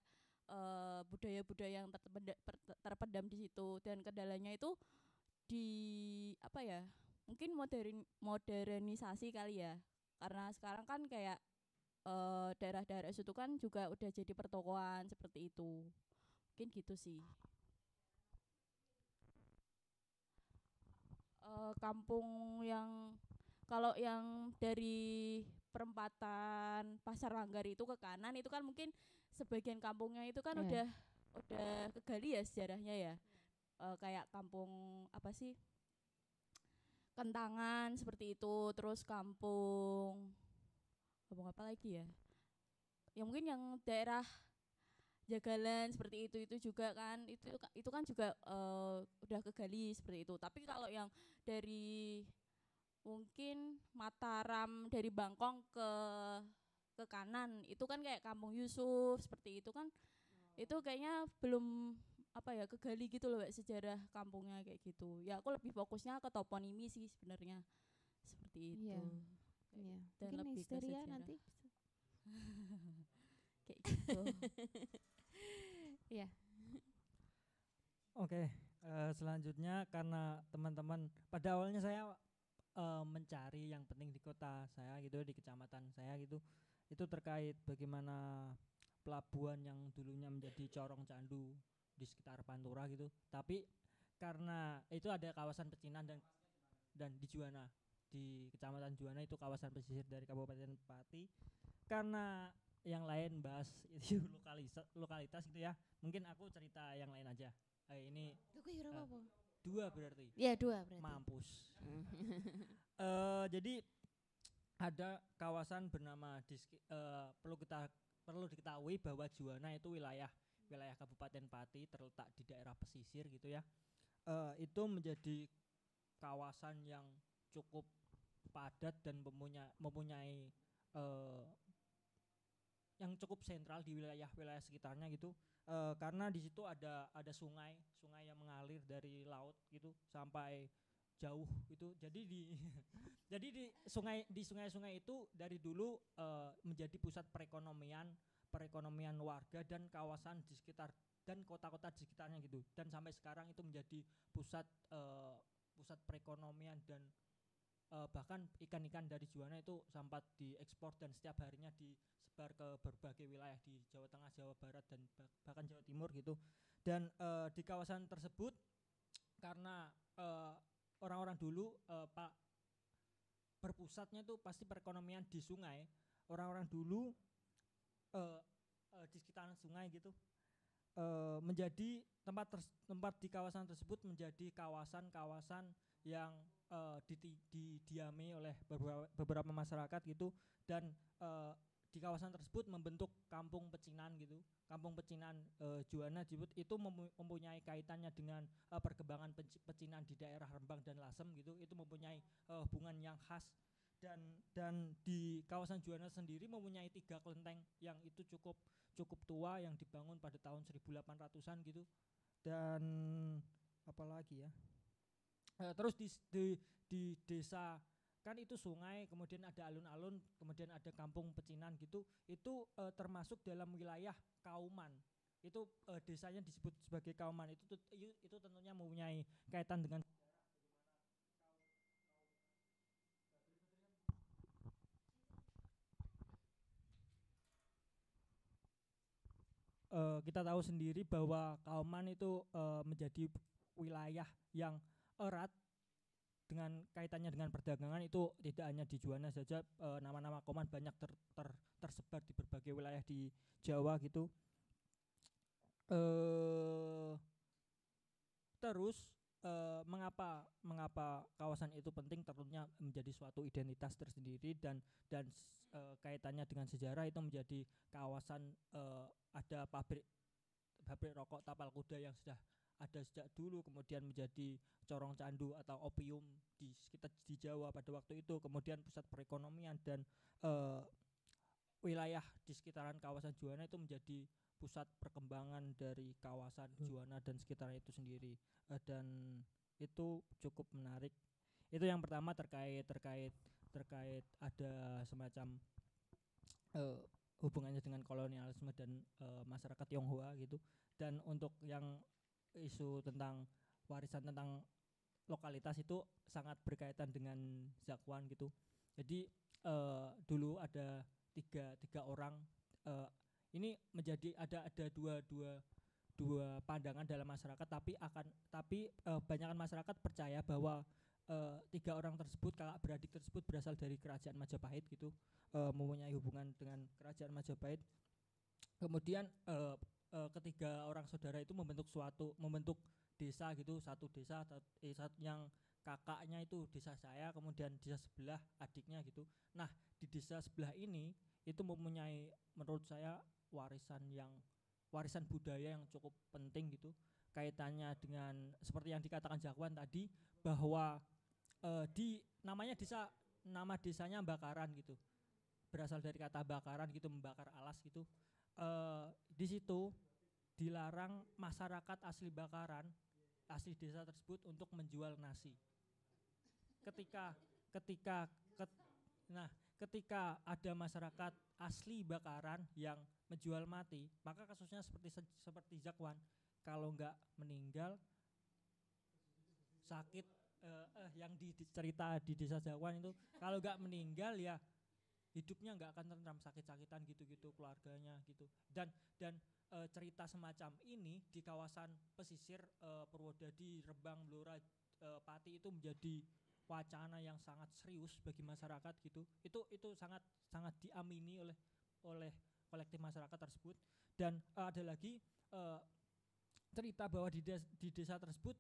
S6: budaya-budaya yang terpendam di situ, dan kendalanya itu di apa ya, mungkin modernisasi kali ya, karena sekarang kan kayak daerah-daerah itu kan juga udah jadi pertokoan seperti itu, mungkin gitu sih. Kampung yang kalau yang dari perempatan Pasar Manggar itu ke kanan itu kan mungkin sebagian kampungnya itu kan udah kegali ya sejarahnya ya. Kayak kampung apa sih, Kentangan seperti itu, terus kampung apa lagi ya, ya mungkin yang daerah Jagalan seperti itu juga kan, itu kan juga udah kegali seperti itu. Tapi kalau yang dari mungkin Mataram dari Bangkong ke kanan itu kan kayak Kampung Yusuf seperti itu kan, itu kayaknya belum apa ya, kegali gitu loh sejarah kampungnya kayak gitu. Ya aku lebih fokusnya ke toponimi sih sebenarnya seperti itu.
S2: Iya. Iya.
S6: Dan
S2: Mungkin
S6: lebih ke
S2: Histeria
S6: sejarah.
S2: nanti.
S6: Kayak gitu.
S2: Iya.
S7: Oke, selanjutnya karena teman-teman pada awalnya saya mencari yang penting di kota saya gitu, di kecamatan saya gitu, itu terkait bagaimana pelabuhan yang dulunya menjadi corong candu di sekitar Pantura gitu. Tapi karena itu ada kawasan pecinan dan di Juwana, di kecamatan Juwana itu kawasan pesisir dari Kabupaten Pati. Karena yang lain bahas itu lokalitas gitu ya, mungkin aku cerita yang lain aja. Ini
S2: apa?
S7: 2 berarti.
S2: Iya 2 berarti.
S7: Mampus. Jadi ada kawasan bernama perlu diketahui bahwa Juwana itu wilayah Kabupaten Pati, terletak di daerah pesisir gitu ya. Itu menjadi kawasan yang cukup padat dan mempunyai yang cukup sentral di wilayah sekitarnya gitu. Karena di situ ada sungai yang mengalir dari laut gitu sampai jauh gitu. Jadi di sungai-sungai itu dari dulu menjadi pusat perekonomian warga dan kawasan di sekitar dan kota-kota di sekitarnya gitu. Dan sampai sekarang itu menjadi pusat perekonomian, dan bahkan ikan-ikan dari Juwana itu sempat diekspor dan setiap harinya disebar ke berbagai wilayah di Jawa Tengah, Jawa Barat, dan bahkan Jawa Timur gitu. Dan di kawasan tersebut karena orang-orang dulu Pak berpusatnya itu pasti perekonomian di sungai. Orang-orang dulu di sekitaran sungai gitu menjadi tempat di kawasan tersebut menjadi kawasan-kawasan yang didiami oleh beberapa masyarakat gitu, dan di kawasan tersebut membentuk kampung pecinan gitu. Kampung pecinan Juwana itu mempunyai kaitannya dengan perkembangan pecinan di daerah Rembang dan Lasem gitu. Itu mempunyai hubungan yang khas, dan di kawasan Juwana sendiri mempunyai 3 kelenteng yang itu cukup tua, yang dibangun pada tahun 1800-an gitu. Dan apalagi ya, terus di desa kan itu sungai, kemudian ada alun-alun, kemudian ada kampung pecinan gitu. Itu termasuk dalam wilayah Kauman. Itu desanya disebut sebagai Kauman. Itu tentunya mempunyai kaitan dengan kita tahu sendiri bahwa Kauman itu menjadi wilayah yang erat dengan kaitannya dengan perdagangan. Itu tidak hanya di Juwana saja, nama-nama Kauman banyak tersebar di berbagai wilayah di Jawa gitu. Terus mengapa kawasan itu penting? Tentunya menjadi suatu identitas tersendiri, dan kaitannya dengan sejarah. Itu menjadi kawasan ada pabrik rokok Tapal Kuda yang sudah ada sejak dulu, kemudian menjadi corong candu atau opium di sekitar di Jawa pada waktu itu, kemudian pusat perekonomian, dan wilayah di sekitaran kawasan Juwana itu menjadi pusat perkembangan dari kawasan Juwana dan sekitarnya itu sendiri. Dan itu cukup menarik. Itu yang pertama terkait ada semacam hubungannya dengan kolonialisme dan masyarakat Tionghoa gitu. Dan untuk yang isu tentang warisan tentang lokalitas itu sangat berkaitan dengan Zakwan gitu. Jadi dulu ada tiga orang, ini menjadi ada dua pandangan dalam masyarakat, tapi banyakan masyarakat percaya bahwa 3 orang tersebut, kakak beradik tersebut, berasal dari kerajaan Majapahit gitu, mempunyai hubungan dengan kerajaan Majapahit. Kemudian ketiga orang saudara itu membentuk desa gitu, satu desa yang kakaknya itu desa saya, kemudian desa sebelah adiknya gitu. Nah, di desa sebelah ini itu mempunyai menurut saya warisan budaya yang cukup penting gitu, kaitannya dengan seperti yang dikatakan Zakwan tadi, bahwa nama desanya Bakaran gitu, berasal dari kata bakaran gitu, membakar alas gitu. Di situ dilarang masyarakat asli Bakaran, asli desa tersebut, untuk menjual nasi. Ketika ada masyarakat asli Bakaran yang menjual mati, maka kasusnya seperti Zakwan. Kalau enggak meninggal sakit, yang dicerita di desa Zakwan itu, kalau enggak meninggal ya hidupnya enggak akan tentram, sakit-sakitan gitu-gitu keluarganya gitu. Dan cerita semacam ini di kawasan pesisir Purwodadi, Rembang, Blora, Pati itu menjadi wacana yang sangat serius bagi masyarakat gitu. Itu sangat diamini oleh kolektif masyarakat tersebut. Dan ada lagi cerita bahwa di desa tersebut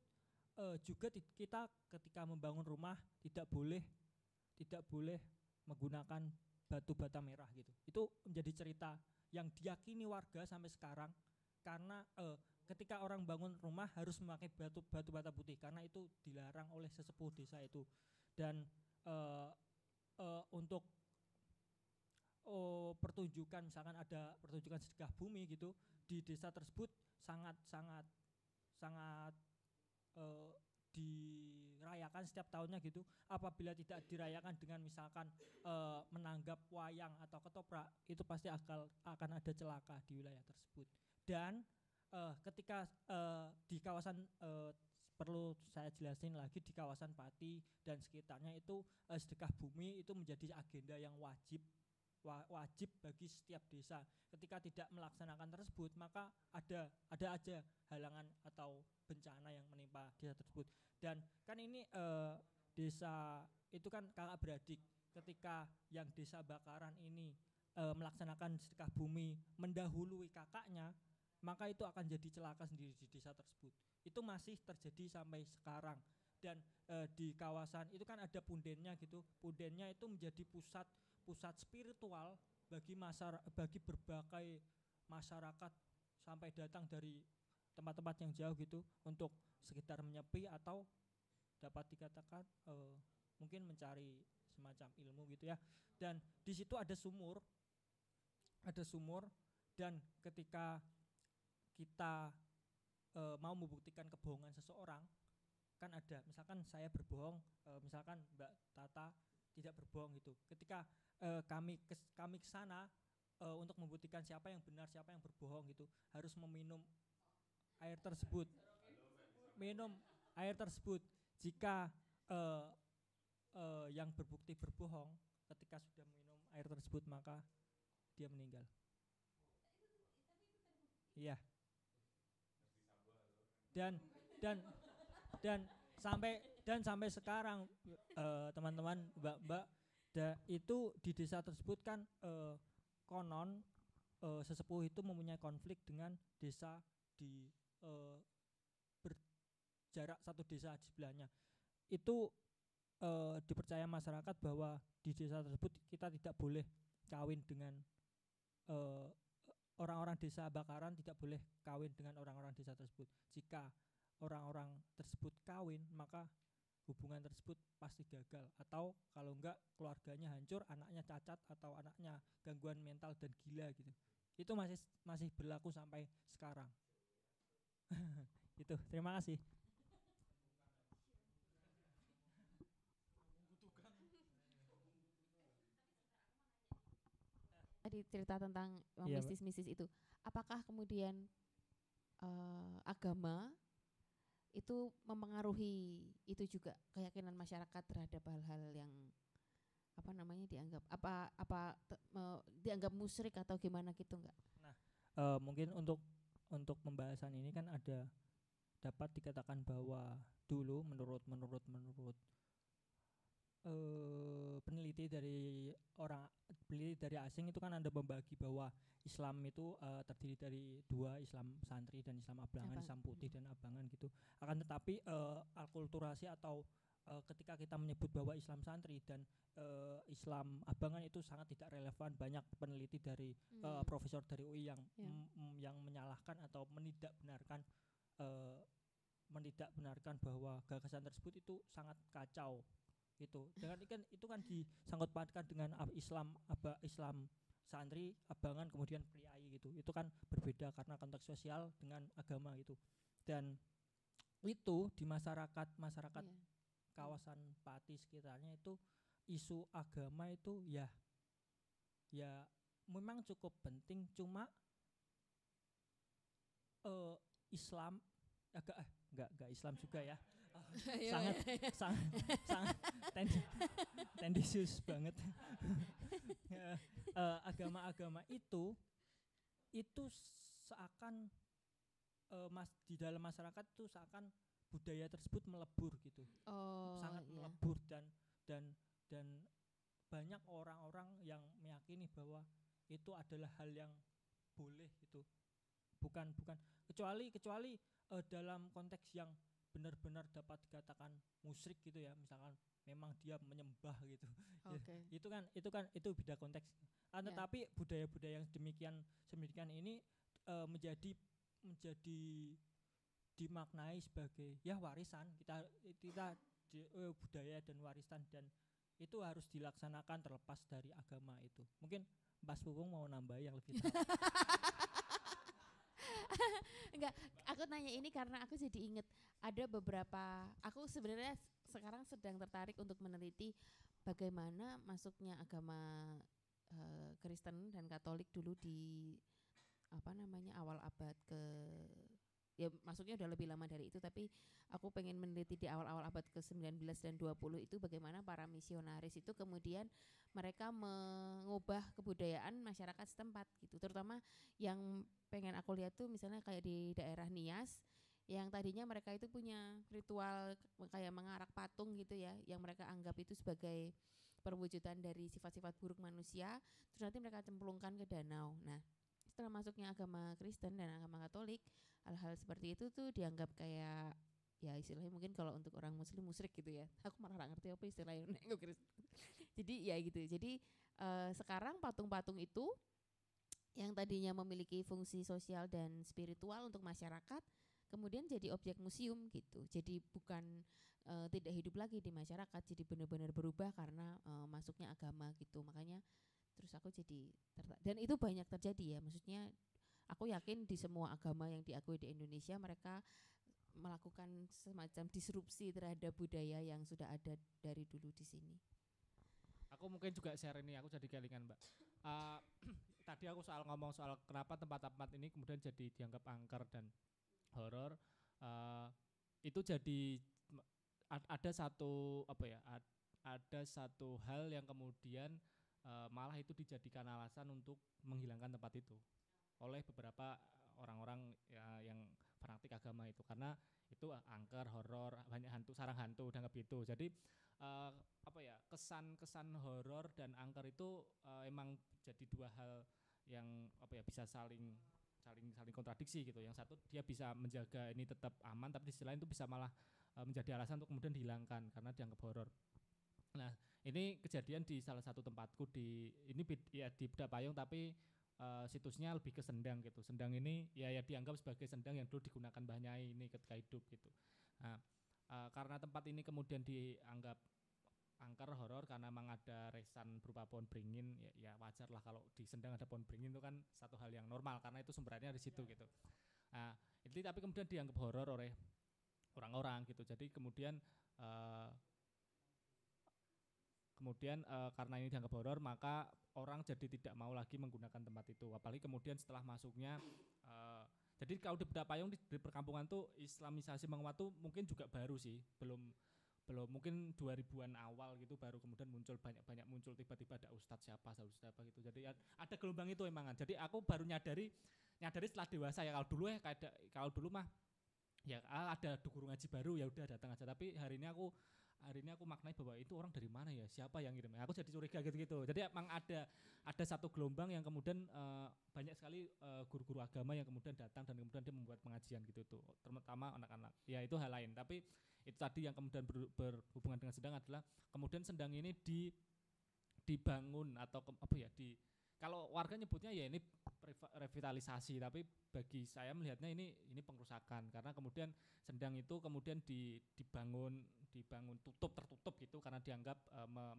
S7: juga kita ketika membangun rumah tidak boleh menggunakan batu bata merah gitu. Itu menjadi cerita yang diyakini warga sampai sekarang, karena ketika orang bangun rumah harus memakai batu bata putih, karena itu dilarang oleh sesepuh desa itu. Dan untuk pertunjukan, misalkan ada pertunjukan sedekah bumi gitu di desa tersebut, sangat dirayakan setiap tahunnya gitu. Apabila tidak dirayakan dengan misalkan menanggap wayang atau ketoprak, itu pasti akan ada celaka di wilayah tersebut. Dan ketika di kawasan perlu saya jelasin lagi, di kawasan Pati dan sekitarnya itu sedekah bumi itu menjadi agenda yang wajib wajib bagi setiap desa. Ketika tidak melaksanakan tersebut, maka ada aja halangan atau bencana yang menimpa desa tersebut. Dan kan ini desa itu kan kakak beradik. Ketika yang desa Bakaran ini melaksanakan sedekah bumi mendahului kakaknya, maka itu akan jadi celaka sendiri di desa tersebut. Itu masih terjadi sampai sekarang. Dan di kawasan itu kan ada pundennya gitu. Pundennya itu menjadi pusat spiritual bagi berbagai masyarakat sampai datang dari tempat-tempat yang jauh gitu untuk sekitar menyepi atau dapat dikatakan mungkin mencari semacam ilmu gitu ya. Dan di situ ada sumur dan ketika kita mau membuktikan kebohongan seseorang, kan ada misalkan saya berbohong, misalkan Mbak Tata tidak berbohong gitu. Ketika kami ke sana untuk membuktikan siapa yang benar, siapa yang berbohong gitu, harus meminum air tersebut. Minum air tersebut. Jika yang berbukti berbohong, ketika sudah minum air tersebut maka dia meninggal. Iya. Dan sampai sekarang teman-teman, mbak-mbak, itu di desa tersebut kan konon sesepuh itu mempunyai konflik dengan desa di berjarak satu desa di sebelahnya. Itu dipercaya masyarakat bahwa di desa tersebut kita tidak boleh kawin dengan orang-orang desa Bakaran, tidak boleh kawin dengan orang-orang desa tersebut. Jika orang-orang tersebut kawin, maka hubungan tersebut pasti gagal, atau kalau enggak keluarganya hancur, anaknya cacat atau anaknya gangguan mental dan gila gitu. Itu masih berlaku sampai sekarang. Itu, terima kasih.
S2: Tadi cerita tentang mistis-mistis itu, apakah kemudian agama itu mempengaruhi itu juga keyakinan masyarakat terhadap hal-hal yang dianggap musyrik atau gimana gitu enggak?
S7: Nah, mungkin untuk pembahasan ini kan dapat dikatakan bahwa dulu menurut peneliti dari asing itu kan ada membagi bahwa Islam itu terdiri dari dua, Islam santri dan Islam abangan, Islam putih dan abangan gitu. Akan tetapi akulturasi atau ketika kita menyebut bahwa Islam santri dan Islam abangan itu sangat tidak relevan. Banyak peneliti dari profesor dari UI yang menyalahkan atau menidakbenarkan bahwa gagasan tersebut itu sangat kacau gitu. Dengan itu kan disangkut pautkan dengan Islam santri, abangan, kemudian priai gitu. Itu kan berbeda karena konteks sosial dengan agama gitu. Dan itu di masyarakat kawasan Pati sekitarnya itu isu agama itu ya memang cukup penting, cuma Islam enggak Islam juga ya. sangat tendensius banget. Agama-agama itu seakan di dalam masyarakat itu seakan budaya tersebut melebur gitu. Sangat melebur dan banyak orang-orang yang meyakini bahwa itu adalah hal yang boleh gitu. Bukan kecuali dalam konteks yang benar-benar dapat dikatakan musyrik gitu ya, misalkan memang dia menyembah gitu. Okay. itu beda konteks. Tetapi budaya-budaya yang sedemikian ini menjadi dimaknai sebagai ya warisan kita budaya dan warisan, dan itu harus dilaksanakan terlepas dari agama itu. Mungkin Mas Pupung mau nambah yang lebih tahu.
S2: Enggak, aku nanya ini karena aku jadi inget ada beberapa, aku sebenarnya sekarang sedang tertarik untuk meneliti bagaimana masuknya agama Kristen dan Katolik dulu di awal abad ke ya masuknya udah lebih lama dari itu, tapi aku pengen meneliti di awal-awal abad ke-19 dan 20 itu bagaimana para misionaris itu kemudian mereka mengubah kebudayaan masyarakat setempat gitu. Terutama yang pengen aku lihat tuh misalnya kayak di daerah Nias yang tadinya mereka itu punya ritual kayak mengarak patung gitu ya, yang mereka anggap itu sebagai perwujudan dari sifat-sifat buruk manusia, terus nanti mereka cemplungkan ke danau. Nah, setelah masuknya agama Kristen dan agama Katolik, hal-hal seperti itu tuh dianggap kayak ya istilahnya mungkin kalau untuk orang muslim musyrik gitu ya. Aku malah gak ngerti apa istilahnya nek Kristen. Jadi ya gitu. Jadi sekarang patung-patung itu yang tadinya memiliki fungsi sosial dan spiritual untuk masyarakat kemudian jadi objek museum gitu. Jadi bukan tidak hidup lagi di masyarakat, jadi benar-benar berubah karena masuknya agama gitu. Makanya terus aku jadi dan itu banyak terjadi ya. Maksudnya aku yakin di semua agama yang diakui di Indonesia mereka melakukan semacam disrupsi terhadap budaya yang sudah ada dari dulu di sini.
S1: Aku mungkin juga share ini, aku jadi kelingan Mbak. Tadi aku ngomong soal kenapa tempat-tempat ini kemudian jadi dianggap angker dan horor. Itu jadi ada satu ada satu hal yang kemudian malah itu dijadikan alasan untuk menghilangkan tempat itu oleh beberapa orang-orang ya, yang fanatik agama itu, karena itu angker, horor, banyak hantu, sarang hantu dan gitu. Jadi kesan horor dan angker itu emang jadi dua hal yang bisa saling kontradiksi gitu. Yang satu dia bisa menjaga ini tetap aman, tapi di sisi lain itu bisa malah menjadi alasan untuk kemudian dihilangkan karena dianggap horor. Nah, ini kejadian di salah satu tempatku di Bedak Payung, tapi situsnya lebih ke Sendang gitu. Sendang ini ya dianggap sebagai Sendang yang dulu digunakan Mbah Nyai ini ketika hidup gitu. Nah, karena tempat ini kemudian dianggap angker, horor karena memang ada resan berupa pohon beringin, ya wajar lah kalau di Sendang ada pohon beringin, itu kan satu hal yang normal karena itu sumbernya di situ gitu. Nah, itu tapi kemudian dianggap horor oleh orang-orang gitu. Jadi kemudian karena ini dianggap horor, maka orang jadi tidak mau lagi menggunakan tempat itu. Apalagi kemudian setelah masuknya jadi kalau di Bedak Payung di perkampungan tuh islamisasi menguat tuh mungkin juga baru sih, belum mungkin 2000-an awal gitu baru kemudian muncul banyak muncul tiba-tiba ada ustadz siapa gitu. Jadi ada gelombang itu emang. Jadi aku baru nyadari setelah dewasa ya. Kalau dulu mah ya ada guru ngaji baru ya udah datang aja, tapi hari ini aku maknai bahwa itu orang dari mana ya, siapa yang ngirim. Aku jadi curiga gitu. Jadi emang ada satu gelombang yang kemudian banyak sekali guru-guru agama yang kemudian datang dan kemudian dia membuat pengajian gitu tuh, terutama anak-anak. Ya itu hal lain, tapi itu tadi yang kemudian berhubungan dengan Sendang adalah kemudian Sendang ini dibangun atau kalau warga nyebutnya ya ini revitalisasi, tapi bagi saya melihatnya ini pengrusakan, karena kemudian Sendang itu kemudian dibangun tertutup gitu karena dianggap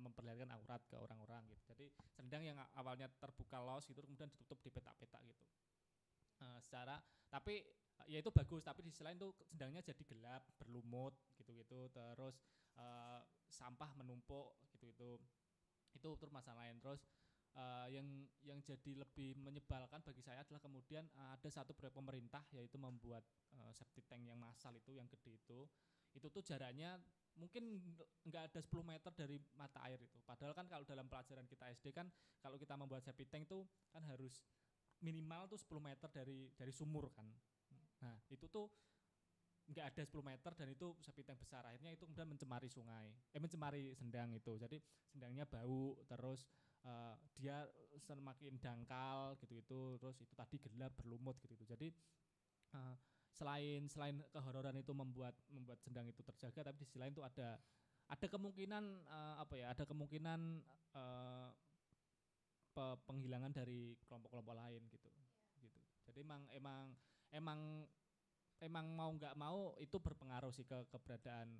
S1: memperlihatkan aurat ke orang-orang gitu. Jadi Sendang yang awalnya terbuka luas gitu kemudian ditutup di petak-petak gitu. Tapi ya itu bagus, tapi di sisi lain tuh Sendangnya jadi gelap, berlumut gitu-gitu, terus sampah menumpuk gitu-gitu. Itu terus masalah lain. Terus yang jadi lebih menyebalkan bagi saya adalah kemudian ada satu proyek pemerintah yaitu membuat septic tank yang massal itu, yang gede itu tuh jaraknya mungkin enggak ada 10 meter dari mata air itu. Padahal kan kalau dalam pelajaran kita SD kan kalau kita membuat septic tank tuh kan harus minimal tuh 10 meter dari sumur kan. Nah, itu tuh enggak ada 10 meter dan itu septic tank besar. Akhirnya itu kemudian mencemari mencemari Sendang itu. Jadi Sendangnya bau, terus dia semakin dangkal gitu-gitu, terus itu tadi gelap, berlumut gitu-gitu. Jadi selain kehororan itu membuat Sendang itu terjaga, tapi di sisi lain itu ada kemungkinan ada kemungkinan penghilangan dari kelompok-kelompok lain gitu. Jadi emang mau nggak mau itu berpengaruh sih ke keberadaan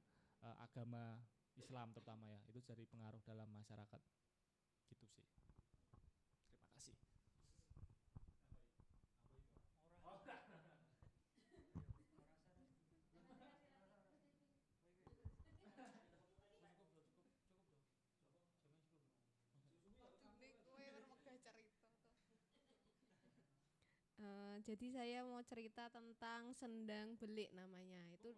S1: agama Islam terutama ya, itu jadi pengaruh dalam masyarakat gitu sih. Terima kasih.
S8: Jadi saya mau cerita tentang sendang belik namanya. Itu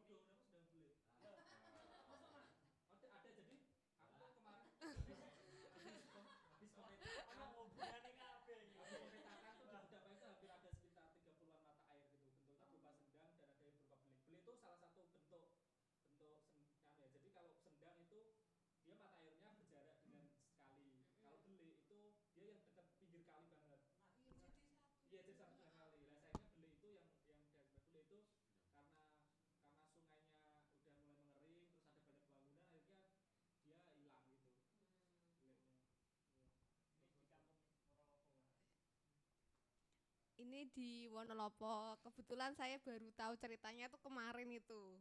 S8: ini di Wonolopo. Kebetulan saya baru tahu ceritanya tuh kemarin itu.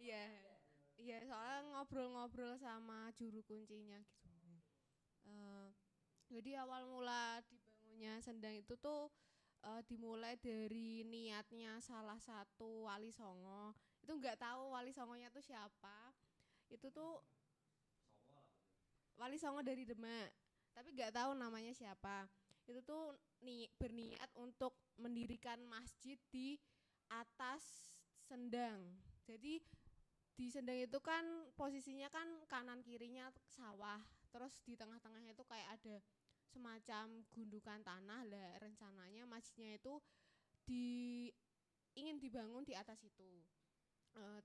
S8: Iya. Iya, soalnya ngobrol-ngobrol sama juru kuncinya gitu. Eh, jadi awal mula dibangunnya sendang itu tuh dimulai dari niatnya salah satu wali songo. Itu nggak tahu wali songonya tuh siapa. Itu tuh wali songo dari Demak, tapi nggak tahu namanya siapa. Itu tuh berniat untuk mendirikan masjid di atas sendang. Jadi di sendang itu kan posisinya kan kanan kirinya sawah, terus di tengah-tengahnya itu kayak ada semacam gundukan tanah lah. Rencananya masjidnya itu ingin dibangun di atas itu.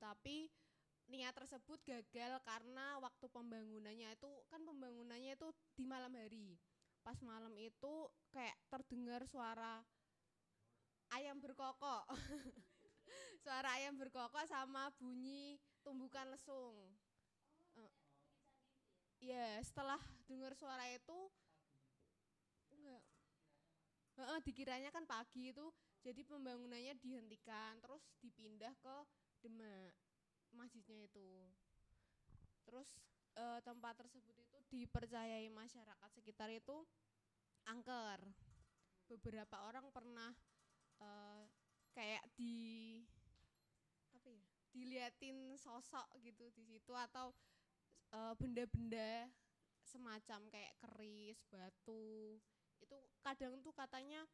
S8: Tapi niat tersebut gagal karena waktu pembangunannya itu kan pembangunannya itu di malam hari. Pas malam itu kayak terdengar suara ayam berkokok. Suara ayam berkokok sama bunyi tumbukan lesung. Ya, setelah dengar suara itu enggak. Dikiranya kan pagi itu, jadi pembangunannya dihentikan, terus dipindah ke Demak masjidnya itu. Terus tempat tersebut itu dipercayai masyarakat sekitar itu angker. Beberapa orang pernah kayak diliatin sosok gitu di situ, atau benda-benda semacam kayak keris, batu. Itu kadang tuh katanya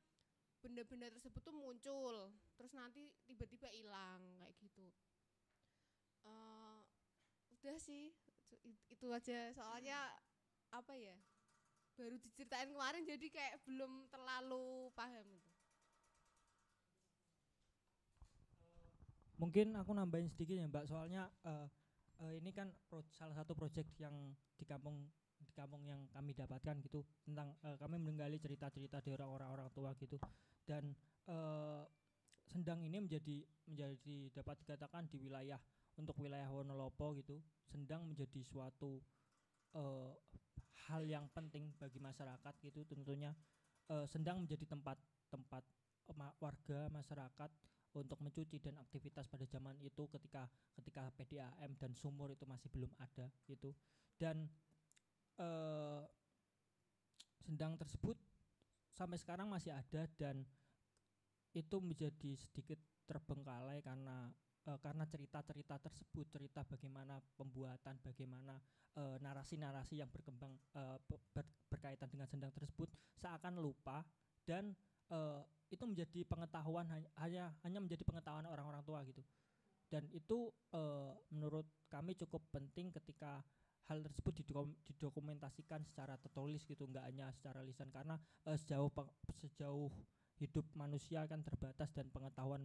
S8: benda-benda tersebut tuh muncul, terus nanti tiba-tiba hilang kayak gitu. Udah sih, itu aja, soalnya apa ya, baru diceritain kemarin jadi kayak belum terlalu paham gitu.
S7: Mungkin aku nambahin sedikit ya Mbak, soalnya ini kan salah satu proyek yang di kampung yang kami dapatkan gitu, tentang kami menggali cerita-cerita dari orang-orang tua gitu. Dan sendang ini menjadi dapat dikatakan di wilayah, untuk wilayah Wonolopo gitu, sendang menjadi suatu hal yang penting bagi masyarakat gitu. Tentunya sendang menjadi tempat warga masyarakat untuk mencuci dan aktivitas pada zaman itu, ketika PDAM dan sumur itu masih belum ada gitu. Dan sendang tersebut sampai sekarang masih ada, dan itu menjadi sedikit terbengkalai karena cerita-cerita tersebut, cerita bagaimana pembuatan, bagaimana narasi-narasi yang berkembang berkaitan dengan sendang tersebut seakan lupa, dan itu menjadi pengetahuan, hanya menjadi pengetahuan orang-orang tua gitu. Dan itu menurut kami cukup penting ketika hal tersebut didokumentasikan secara tertulis gitu, nggak hanya secara lisan, karena sejauh hidup manusia kan terbatas, dan pengetahuan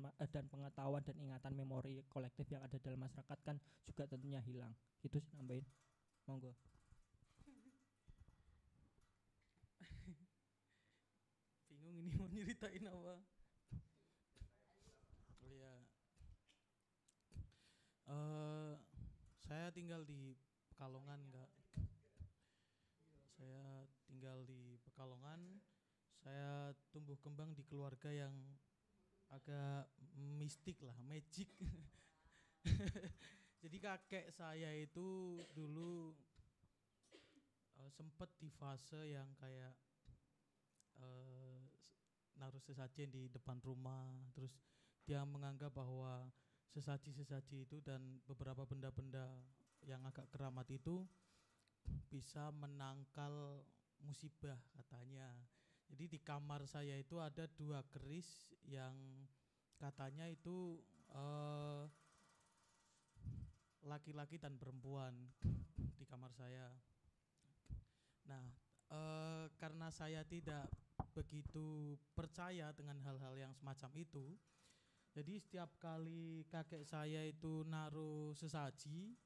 S7: dan ingatan memori kolektif yang ada dalam masyarakat kan juga tentunya hilang. Itu sih nambahin, monggo.
S9: Bingung ini mau nyeritain apa. Oh ya, saya tinggal di Pekalongan enggak. Saya tinggal di Pekalongan. Saya tumbuh kembang di keluarga yang agak mistik lah, magic. Jadi kakek saya itu dulu sempet di fase yang kayak naruh sesajen di depan rumah, terus dia menganggap bahwa sesaji itu dan beberapa benda-benda yang agak keramat itu bisa menangkal musibah katanya. Jadi di kamar saya itu ada 2 keris yang katanya itu laki-laki dan perempuan di kamar saya. Nah, karena saya tidak begitu percaya dengan hal-hal yang semacam itu, jadi setiap kali kakek saya itu naruh sesaji,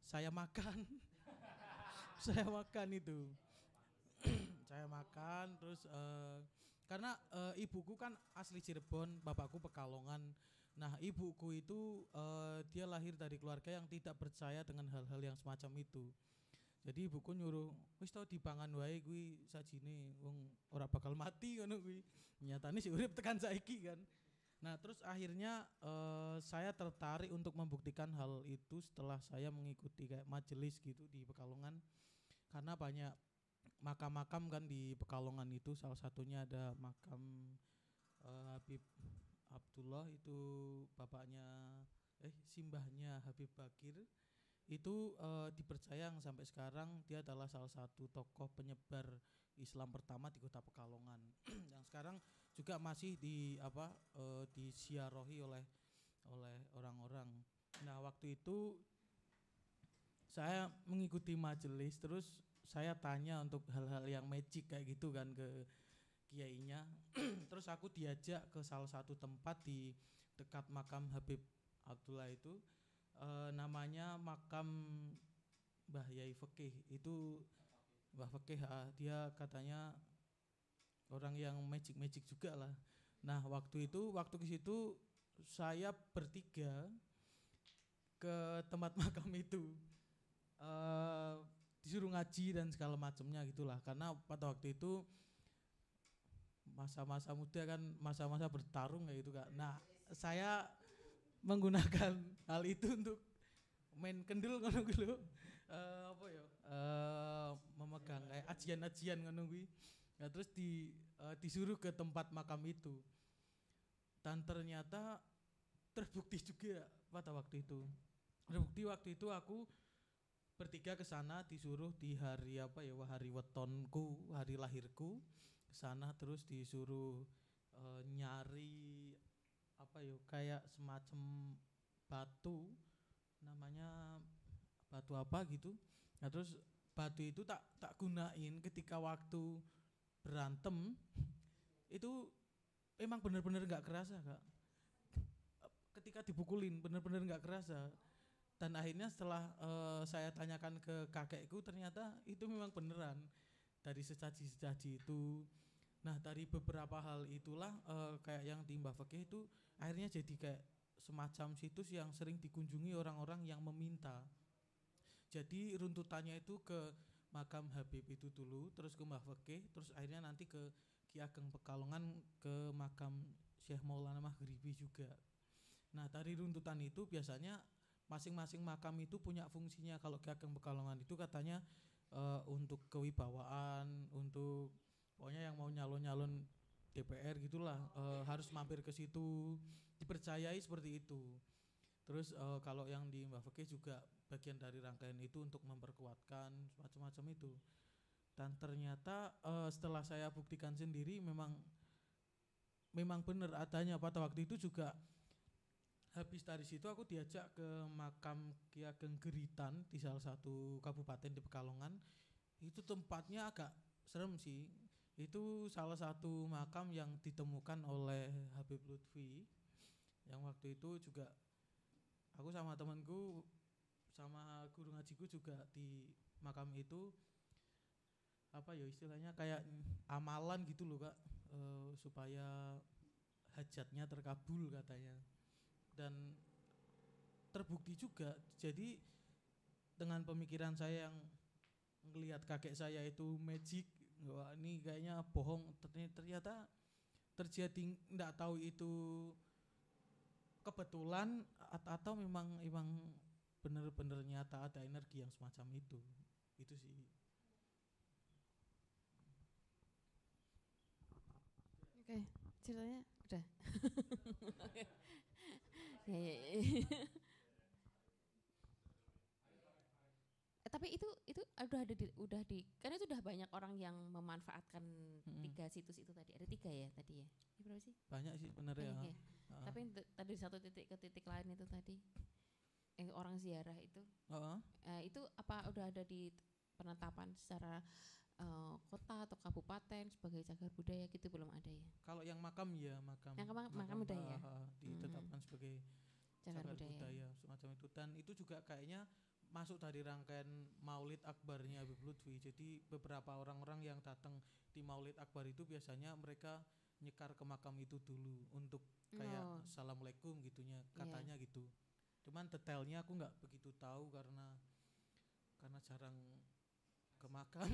S9: saya makan. Saya makan itu. Saya makan terus karena ibuku kan asli Cirebon, bapakku Pekalongan. Nah, ibuku itu dia lahir dari keluarga yang tidak percaya dengan hal-hal yang semacam itu. Jadi ibuku nyuruh, wis tau dipangan wae kuwi sajine wong ora bakal mati ngono kuwi. Nyatane sih urip tekan saiki kan. Nah, terus akhirnya saya tertarik untuk membuktikan hal itu setelah saya mengikuti kayak majelis gitu di Pekalongan. Karena banyak makam-makam kan di Pekalongan itu, salah satunya ada makam Habib Abdullah, itu bapaknya simbahnya Habib Bakir. Itu dipercaya sampai sekarang dia adalah salah satu tokoh penyebar Islam pertama di kota Pekalongan yang sekarang juga masih disiarohi oleh orang-orang. Nah, waktu itu saya mengikuti majelis, terus saya tanya untuk hal-hal yang magic kayak gitu kan ke kiainya. Terus aku diajak ke salah satu tempat di dekat makam Habib Abdullah itu, namanya makam Mbah Yai Fikih. Itu Mbah Fikih, dia katanya orang yang magic juga lah. Nah, waktu ke situ saya bertiga ke tempat makam itu, disuruh ngaji dan segala macamnya gitulah. Karena pada waktu itu masa-masa muda kan, masa-masa bertarung kayak gitu Kak. Nah, saya menggunakan hal itu untuk main kendel ngono kuwi lho. Memegang kayak ajian-ajian ngono kuwi. Nah, terus disuruh ke tempat makam itu. Dan ternyata terbukti juga pada waktu itu. Terbukti waktu itu aku bertiga ke sana, disuruh di hari hari wetonku, hari lahirku, ke sana terus disuruh nyari kayak semacam batu, namanya batu apa gitu. Nah, terus batu itu tak gunain ketika waktu berantem. Itu emang bener-bener nggak kerasa Kak. Ketika dipukulin bener-bener nggak kerasa. Dan akhirnya setelah saya tanyakan ke kakekku, ternyata itu memang beneran dari sesaji-sesaji itu. Nah, dari beberapa hal itulah kayak yang di Mbah Fikih itu akhirnya jadi kayak semacam situs yang sering dikunjungi orang-orang yang meminta. Jadi runtutannya itu ke makam Habib itu dulu, terus ke Mbah Fikih, terus akhirnya nanti ke Ki Ageng Pekalongan, ke makam Syekh Maulana Maghribi juga. Nah, dari runtutan itu biasanya masing-masing makam itu punya fungsinya. Kalau Ki Ageng Pekalongan itu katanya untuk kewibawaan, untuk pokoknya yang mau nyalon-nyalon DPR gitulah, harus mampir ke situ, dipercayai seperti itu. Terus kalau yang di Mbah Fikih juga bagian dari rangkaian itu untuk memperkuatkan macam-macam itu. Dan ternyata setelah saya buktikan sendiri memang benar adanya. Pada waktu itu juga habis dari situ aku diajak ke makam Ki Ageng Geritan di salah satu kabupaten di Pekalongan. Itu tempatnya agak serem sih. Itu salah satu makam yang ditemukan oleh Habib Lutfi, yang waktu itu juga aku sama temanku sama guru ngajiku juga di makam itu istilahnya kayak amalan gitu loh Kak, supaya hajatnya terkabul katanya. Dan terbukti juga. Jadi dengan pemikiran saya yang ngelihat kakek saya itu magic, wah ini kayaknya bohong, ternyata terjadi. Nggak tahu itu kebetulan atau memang benar-benar nyata ada energi yang semacam itu sih.
S2: Oke, ceritanya udah. Ya. Tapi Tapi itu udah di karena itu udah banyak orang yang memanfaatkan 3 situs itu tadi. Ada 3 ya tadi ya. Ini berapa sih?
S9: Banyak sih sebenarnya.
S2: Banyak ya. Tapi tadi satu titik ke titik lain itu tadi orang ziarah itu. Itu apa udah ada di penetapan secara kota atau kabupaten sebagai cagar budaya gitu belum ada ya?
S9: Kalau yang makam ya makam.
S2: Yang makam udah ya.
S9: Ditetapkan sebagai cagar budaya semacam itu, dan itu juga kayaknya masuk dari rangkaian Maulid Akbarnya Habib Lutfi. Jadi beberapa orang-orang yang datang di Maulid Akbar itu biasanya mereka nyekar ke makam itu dulu untuk kayak assalamualaikum gitunya katanya gitu. Cuman detailnya aku nggak begitu tahu karena jarang ke makam.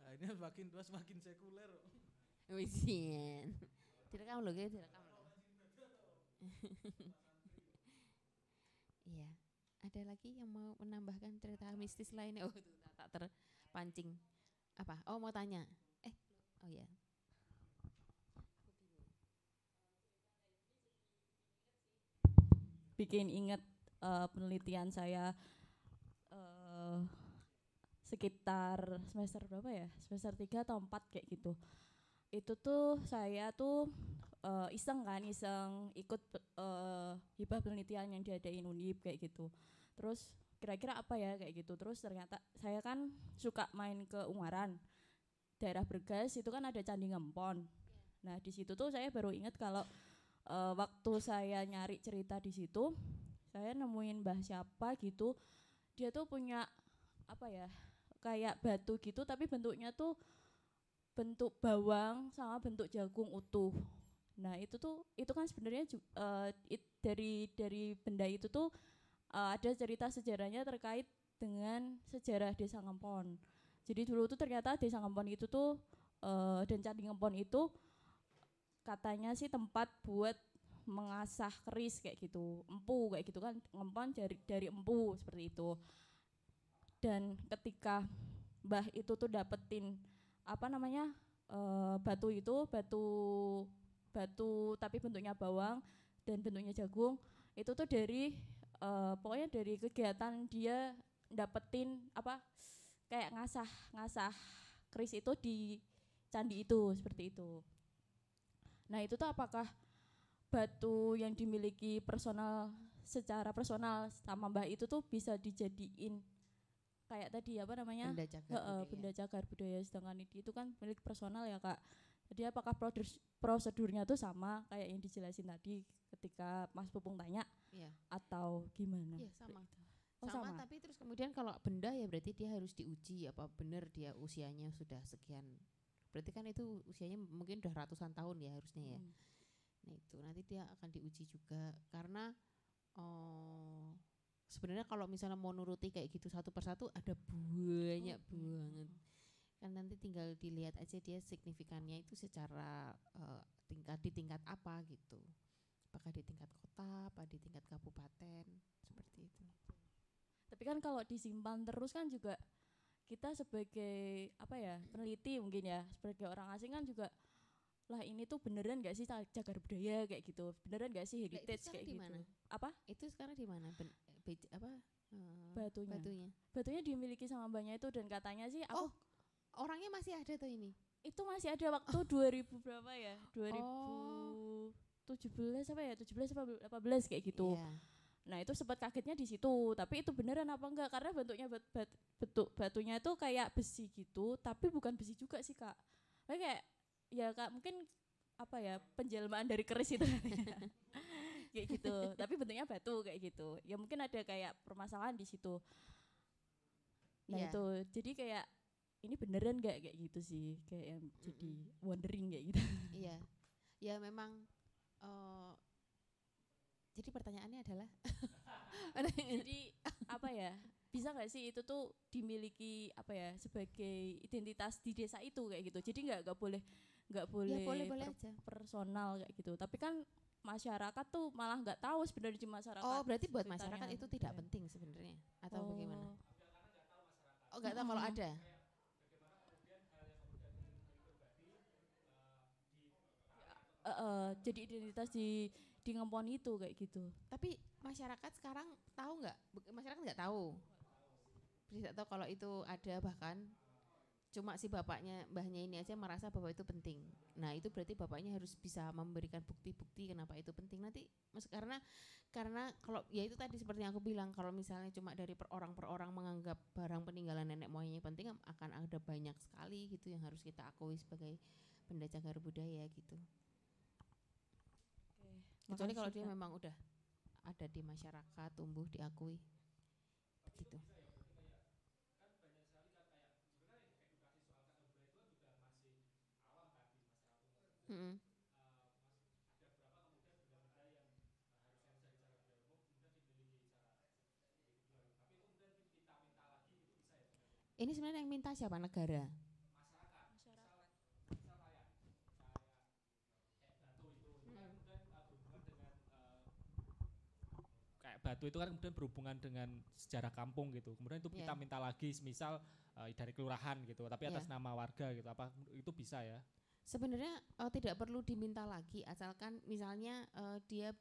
S9: Nah, ini semakin sekuler.
S2: Wisian. Direkam loh, guys, direkam loh. Iya. Ada lagi yang mau menambahkan cerita mistis lainnya? Oh, itu tak terpancing. Apa? Oh, mau tanya. Oh ya.
S6: Bikin ingat penelitian saya sekitar semester berapa ya? Semester 3 atau 4 kayak gitu. Itu tuh saya tuh iseng ikut hibah penelitian yang diadain Unip kayak gitu. Terus kira-kira apa ya kayak gitu. Terus ternyata saya kan suka main ke Ungaran. Daerah Bergas itu kan ada Candi Ngempon. Nah, di situ tuh saya baru ingat kalau waktu saya nyari cerita di situ, saya nemuin mbah siapa gitu. Dia tuh punya apa ya? Kayak batu gitu tapi bentuknya tuh bentuk bawang sama bentuk jagung utuh. Nah, itu kan sebenarnya dari benda itu tuh ada cerita sejarahnya terkait dengan sejarah Desa Ngempon. Jadi dulu tuh ternyata Desa Ngempon itu tuh dan Candi Ngempon itu katanya sih tempat buat mengasah keris kayak gitu, empu kayak gitu kan, Ngempon dari empu seperti itu. Dan ketika mbah itu tuh dapetin batu tapi bentuknya bawang dan bentuknya jagung, itu tuh dari pokoknya dari kegiatan dia dapetin kayak ngasah keris itu di candi itu seperti itu. Nah, itu tuh apakah batu yang dimiliki secara personal sama mbah itu tuh bisa dijadiin kayak tadi benda cagar budaya, sedangkan itu kan milik personal ya Kak. Jadi apakah prosedurnya tuh sama kayak yang dijelasin tadi ketika Mas Pupung tanya atau gimana?
S2: Iya, sama. Sama, tapi terus kemudian kalau benda ya berarti dia harus diuji apa benar dia usianya sudah sekian. Berarti kan itu usianya mungkin udah ratusan tahun ya harusnya ya. Nah, itu nanti dia akan diuji juga karena sebenarnya kalau misalnya mau nuruti kayak gitu satu persatu ada banyak banget. Kan nanti tinggal dilihat aja dia signifikannya itu secara tingkat apa gitu. Apakah di tingkat kota, apa di tingkat kabupaten, seperti itu.
S6: Tapi kan kalau disimpan terus kan juga kita sebagai peneliti mungkin ya, sebagai orang asing kan juga lah ini tuh beneran gak sih cagar budaya kayak gitu, beneran gak sih heritage kayak gitu.
S2: Dimana? Itu sekarang di mana? Batunya
S6: dimiliki sama mbahnya itu, dan katanya sih
S2: orangnya masih ada tuh ini.
S6: Itu masih ada waktu 2000 berapa ya? 2017 18 kayak gitu.
S2: Yeah.
S6: Nah, itu sempat kagetnya di situ, tapi itu beneran apa enggak? Karena bentuknya batunya itu kayak besi gitu, tapi bukan besi juga sih Kak. Kayak ya Kak mungkin penjelmaan dari keris itu kayak gitu, tapi bentuknya batu kayak gitu. Ya mungkin ada kayak permasalahan di situ. Nah itu jadi kayak ini beneran gak kayak gitu sih, kayak yang jadi wondering kayak gitu.
S2: Iya, ya memang. Jadi pertanyaannya adalah,
S6: jadi bisa nggak sih itu tuh dimiliki sebagai identitas di desa itu kayak gitu. Jadi nggak boleh
S2: boleh aja
S6: personal kayak gitu. Tapi kan masyarakat tuh malah nggak tahu sebenarnya di masyarakat.
S2: Oh, berarti buat masyarakat itu tidak penting sebenarnya atau bagaimana? Oh, nggak tahu kalau ada.
S6: Jadi identitas di Ngempon itu kayak gitu.
S2: Tapi masyarakat sekarang tahu nggak? Masyarakat nggak tahu. bisa tahu kalau itu ada, bahkan cuma si mbahnya ini aja merasa bahwa itu penting. Nah itu berarti bapaknya harus bisa memberikan bukti-bukti kenapa itu penting nanti, karena kalau ya itu tadi seperti yang aku bilang, kalau misalnya cuma dari per orang menganggap barang peninggalan nenek moyangnya penting, akan ada banyak sekali gitu yang harus kita akui sebagai benda cagar budaya gitu. Kecuali kalau dia memang udah ada di masyarakat, tumbuh, diakui begitu. Ini sebenarnya yang minta siapa? Negara?
S1: Kayak batu itu kan kemudian berhubungan dengan sejarah kampung gitu. Kemudian itu kita minta lagi, misal dari kelurahan gitu, tapi atas nama warga gitu. Apa itu bisa ya?
S2: Sebenarnya tidak perlu diminta lagi, asalkan misalnya dia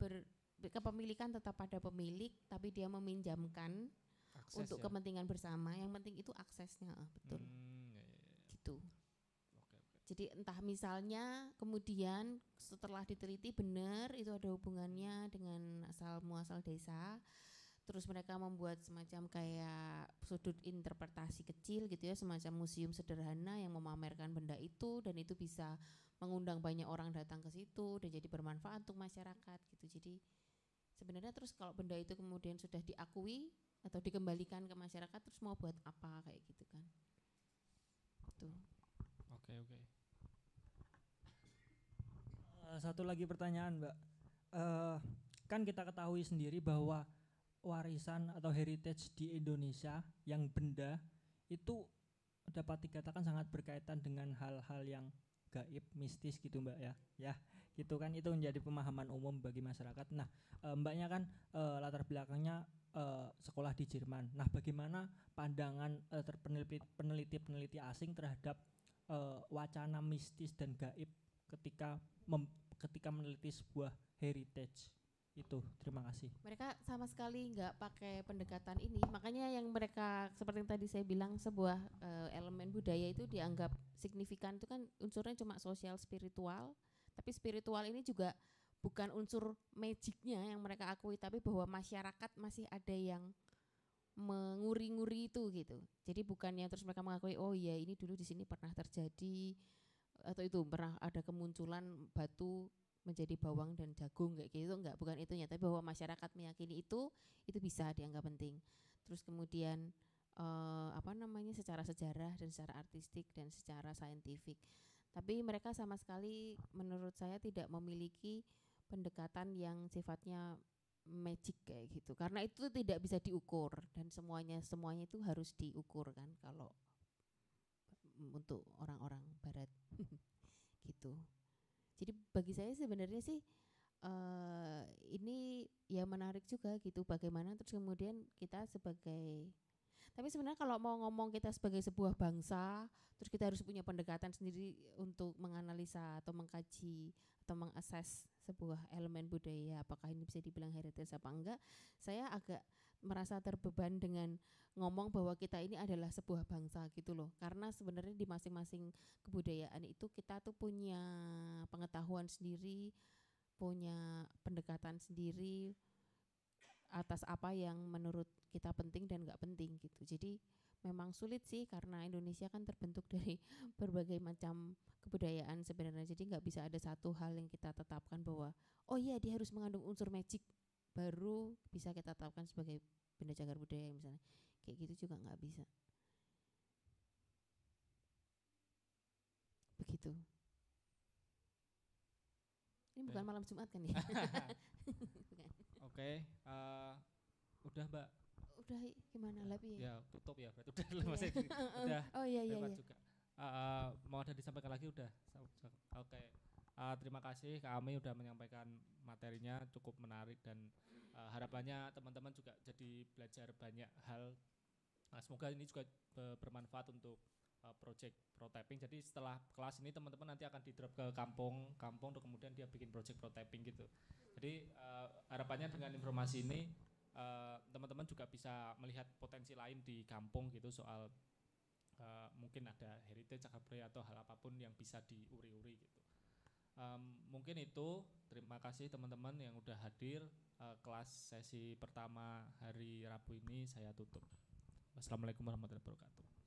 S2: kepemilikan tetap pada pemilik, tapi dia meminjamkan akses untuk kepentingan bersama. Yang penting itu aksesnya, betul. Gitu. Jadi entah misalnya kemudian setelah diteliti benar itu ada hubungannya dengan asal muasal desa, terus mereka membuat semacam kayak sudut interpretasi kecil gitu ya, semacam museum sederhana yang memamerkan benda itu, dan itu bisa mengundang banyak orang datang ke situ dan jadi bermanfaat untuk masyarakat gitu. Jadi sebenarnya terus kalau benda itu kemudian sudah diakui atau dikembalikan ke masyarakat, terus mau buat apa kayak gitu kan. Tuh.
S1: Oke.
S7: Satu lagi pertanyaan, Mbak. Kan kita ketahui sendiri bahwa warisan atau heritage di Indonesia yang benda itu dapat dikatakan sangat berkaitan dengan hal-hal yang gaib, mistis gitu, Mbak ya. Ya, gitu kan, itu menjadi pemahaman umum bagi masyarakat. Nah, Mbaknya kan latar belakangnya sekolah di Jerman. Nah, bagaimana pandangan peneliti asing terhadap wacana mistis dan gaib ketika meneliti sebuah heritage itu? Terima kasih.
S2: Mereka sama sekali nggak pakai pendekatan ini, makanya yang mereka seperti yang tadi saya bilang, sebuah elemen budaya itu dianggap signifikan itu kan unsurnya cuma sosial spiritual, tapi spiritual ini juga bukan unsur magicnya yang mereka akui, tapi bahwa masyarakat masih ada yang menguri-nguri itu gitu. Jadi bukannya terus mereka mengakui oh iya ini dulu di sini pernah terjadi, atau itu pernah ada kemunculan batu menjadi bawang dan jagung kayak gitu, enggak, bukan itunya, tapi bahwa masyarakat meyakini itu bisa dianggap penting. Terus kemudian secara sejarah dan secara artistik dan secara saintifik. Tapi mereka sama sekali menurut saya tidak memiliki pendekatan yang sifatnya magic kayak gitu, karena itu tidak bisa diukur dan semuanya itu harus diukur kan kalau untuk orang-orang barat gitu. Jadi bagi saya sebenarnya sih ini ya menarik juga gitu, bagaimana terus kemudian kita sebagai, tapi sebenarnya kalau mau ngomong kita sebagai sebuah bangsa, terus kita harus punya pendekatan sendiri untuk menganalisa atau mengkaji atau mengakses sebuah elemen budaya, apakah ini bisa dibilang heritage apa enggak, saya agak merasa terbeban dengan ngomong bahwa kita ini adalah sebuah bangsa gitu loh. Karena sebenarnya di masing-masing kebudayaan itu kita tuh punya pengetahuan sendiri, punya pendekatan sendiri atas apa yang menurut kita penting dan enggak penting gitu. Jadi memang sulit sih karena Indonesia kan terbentuk dari berbagai macam kebudayaan sebenarnya. Jadi enggak bisa ada satu hal yang kita tetapkan bahwa oh iya dia harus mengandung unsur magic baru bisa kita tetapkan sebagai benda cagar budaya misalnya. Kayak gitu juga enggak bisa. Begitu. Ini bukan malam Jumat kan ya?
S1: Oke, udah Mbak.
S2: Udah gimana lagi
S1: ya? Tutup ya, berarti udah masih udah.
S2: Oh iya
S1: juga. Mau ada disampaikan lagi udah. Oke. Terima kasih Kak Ami udah menyampaikan materinya cukup menarik dan harapannya teman-teman juga jadi belajar banyak hal. Semoga ini juga bermanfaat untuk project prototyping. Jadi setelah kelas ini teman-teman nanti akan di-drop ke kampung untuk kemudian dia bikin project prototyping gitu. Jadi harapannya dengan informasi ini teman-teman juga bisa melihat potensi lain di kampung gitu soal mungkin ada heritage, cagar budaya atau hal apapun yang bisa diuri-uri gitu. Mungkin itu, terima kasih teman-teman yang udah hadir. Kelas sesi pertama hari Rabu ini saya tutup. Wassalamualaikum warahmatullahi wabarakatuh.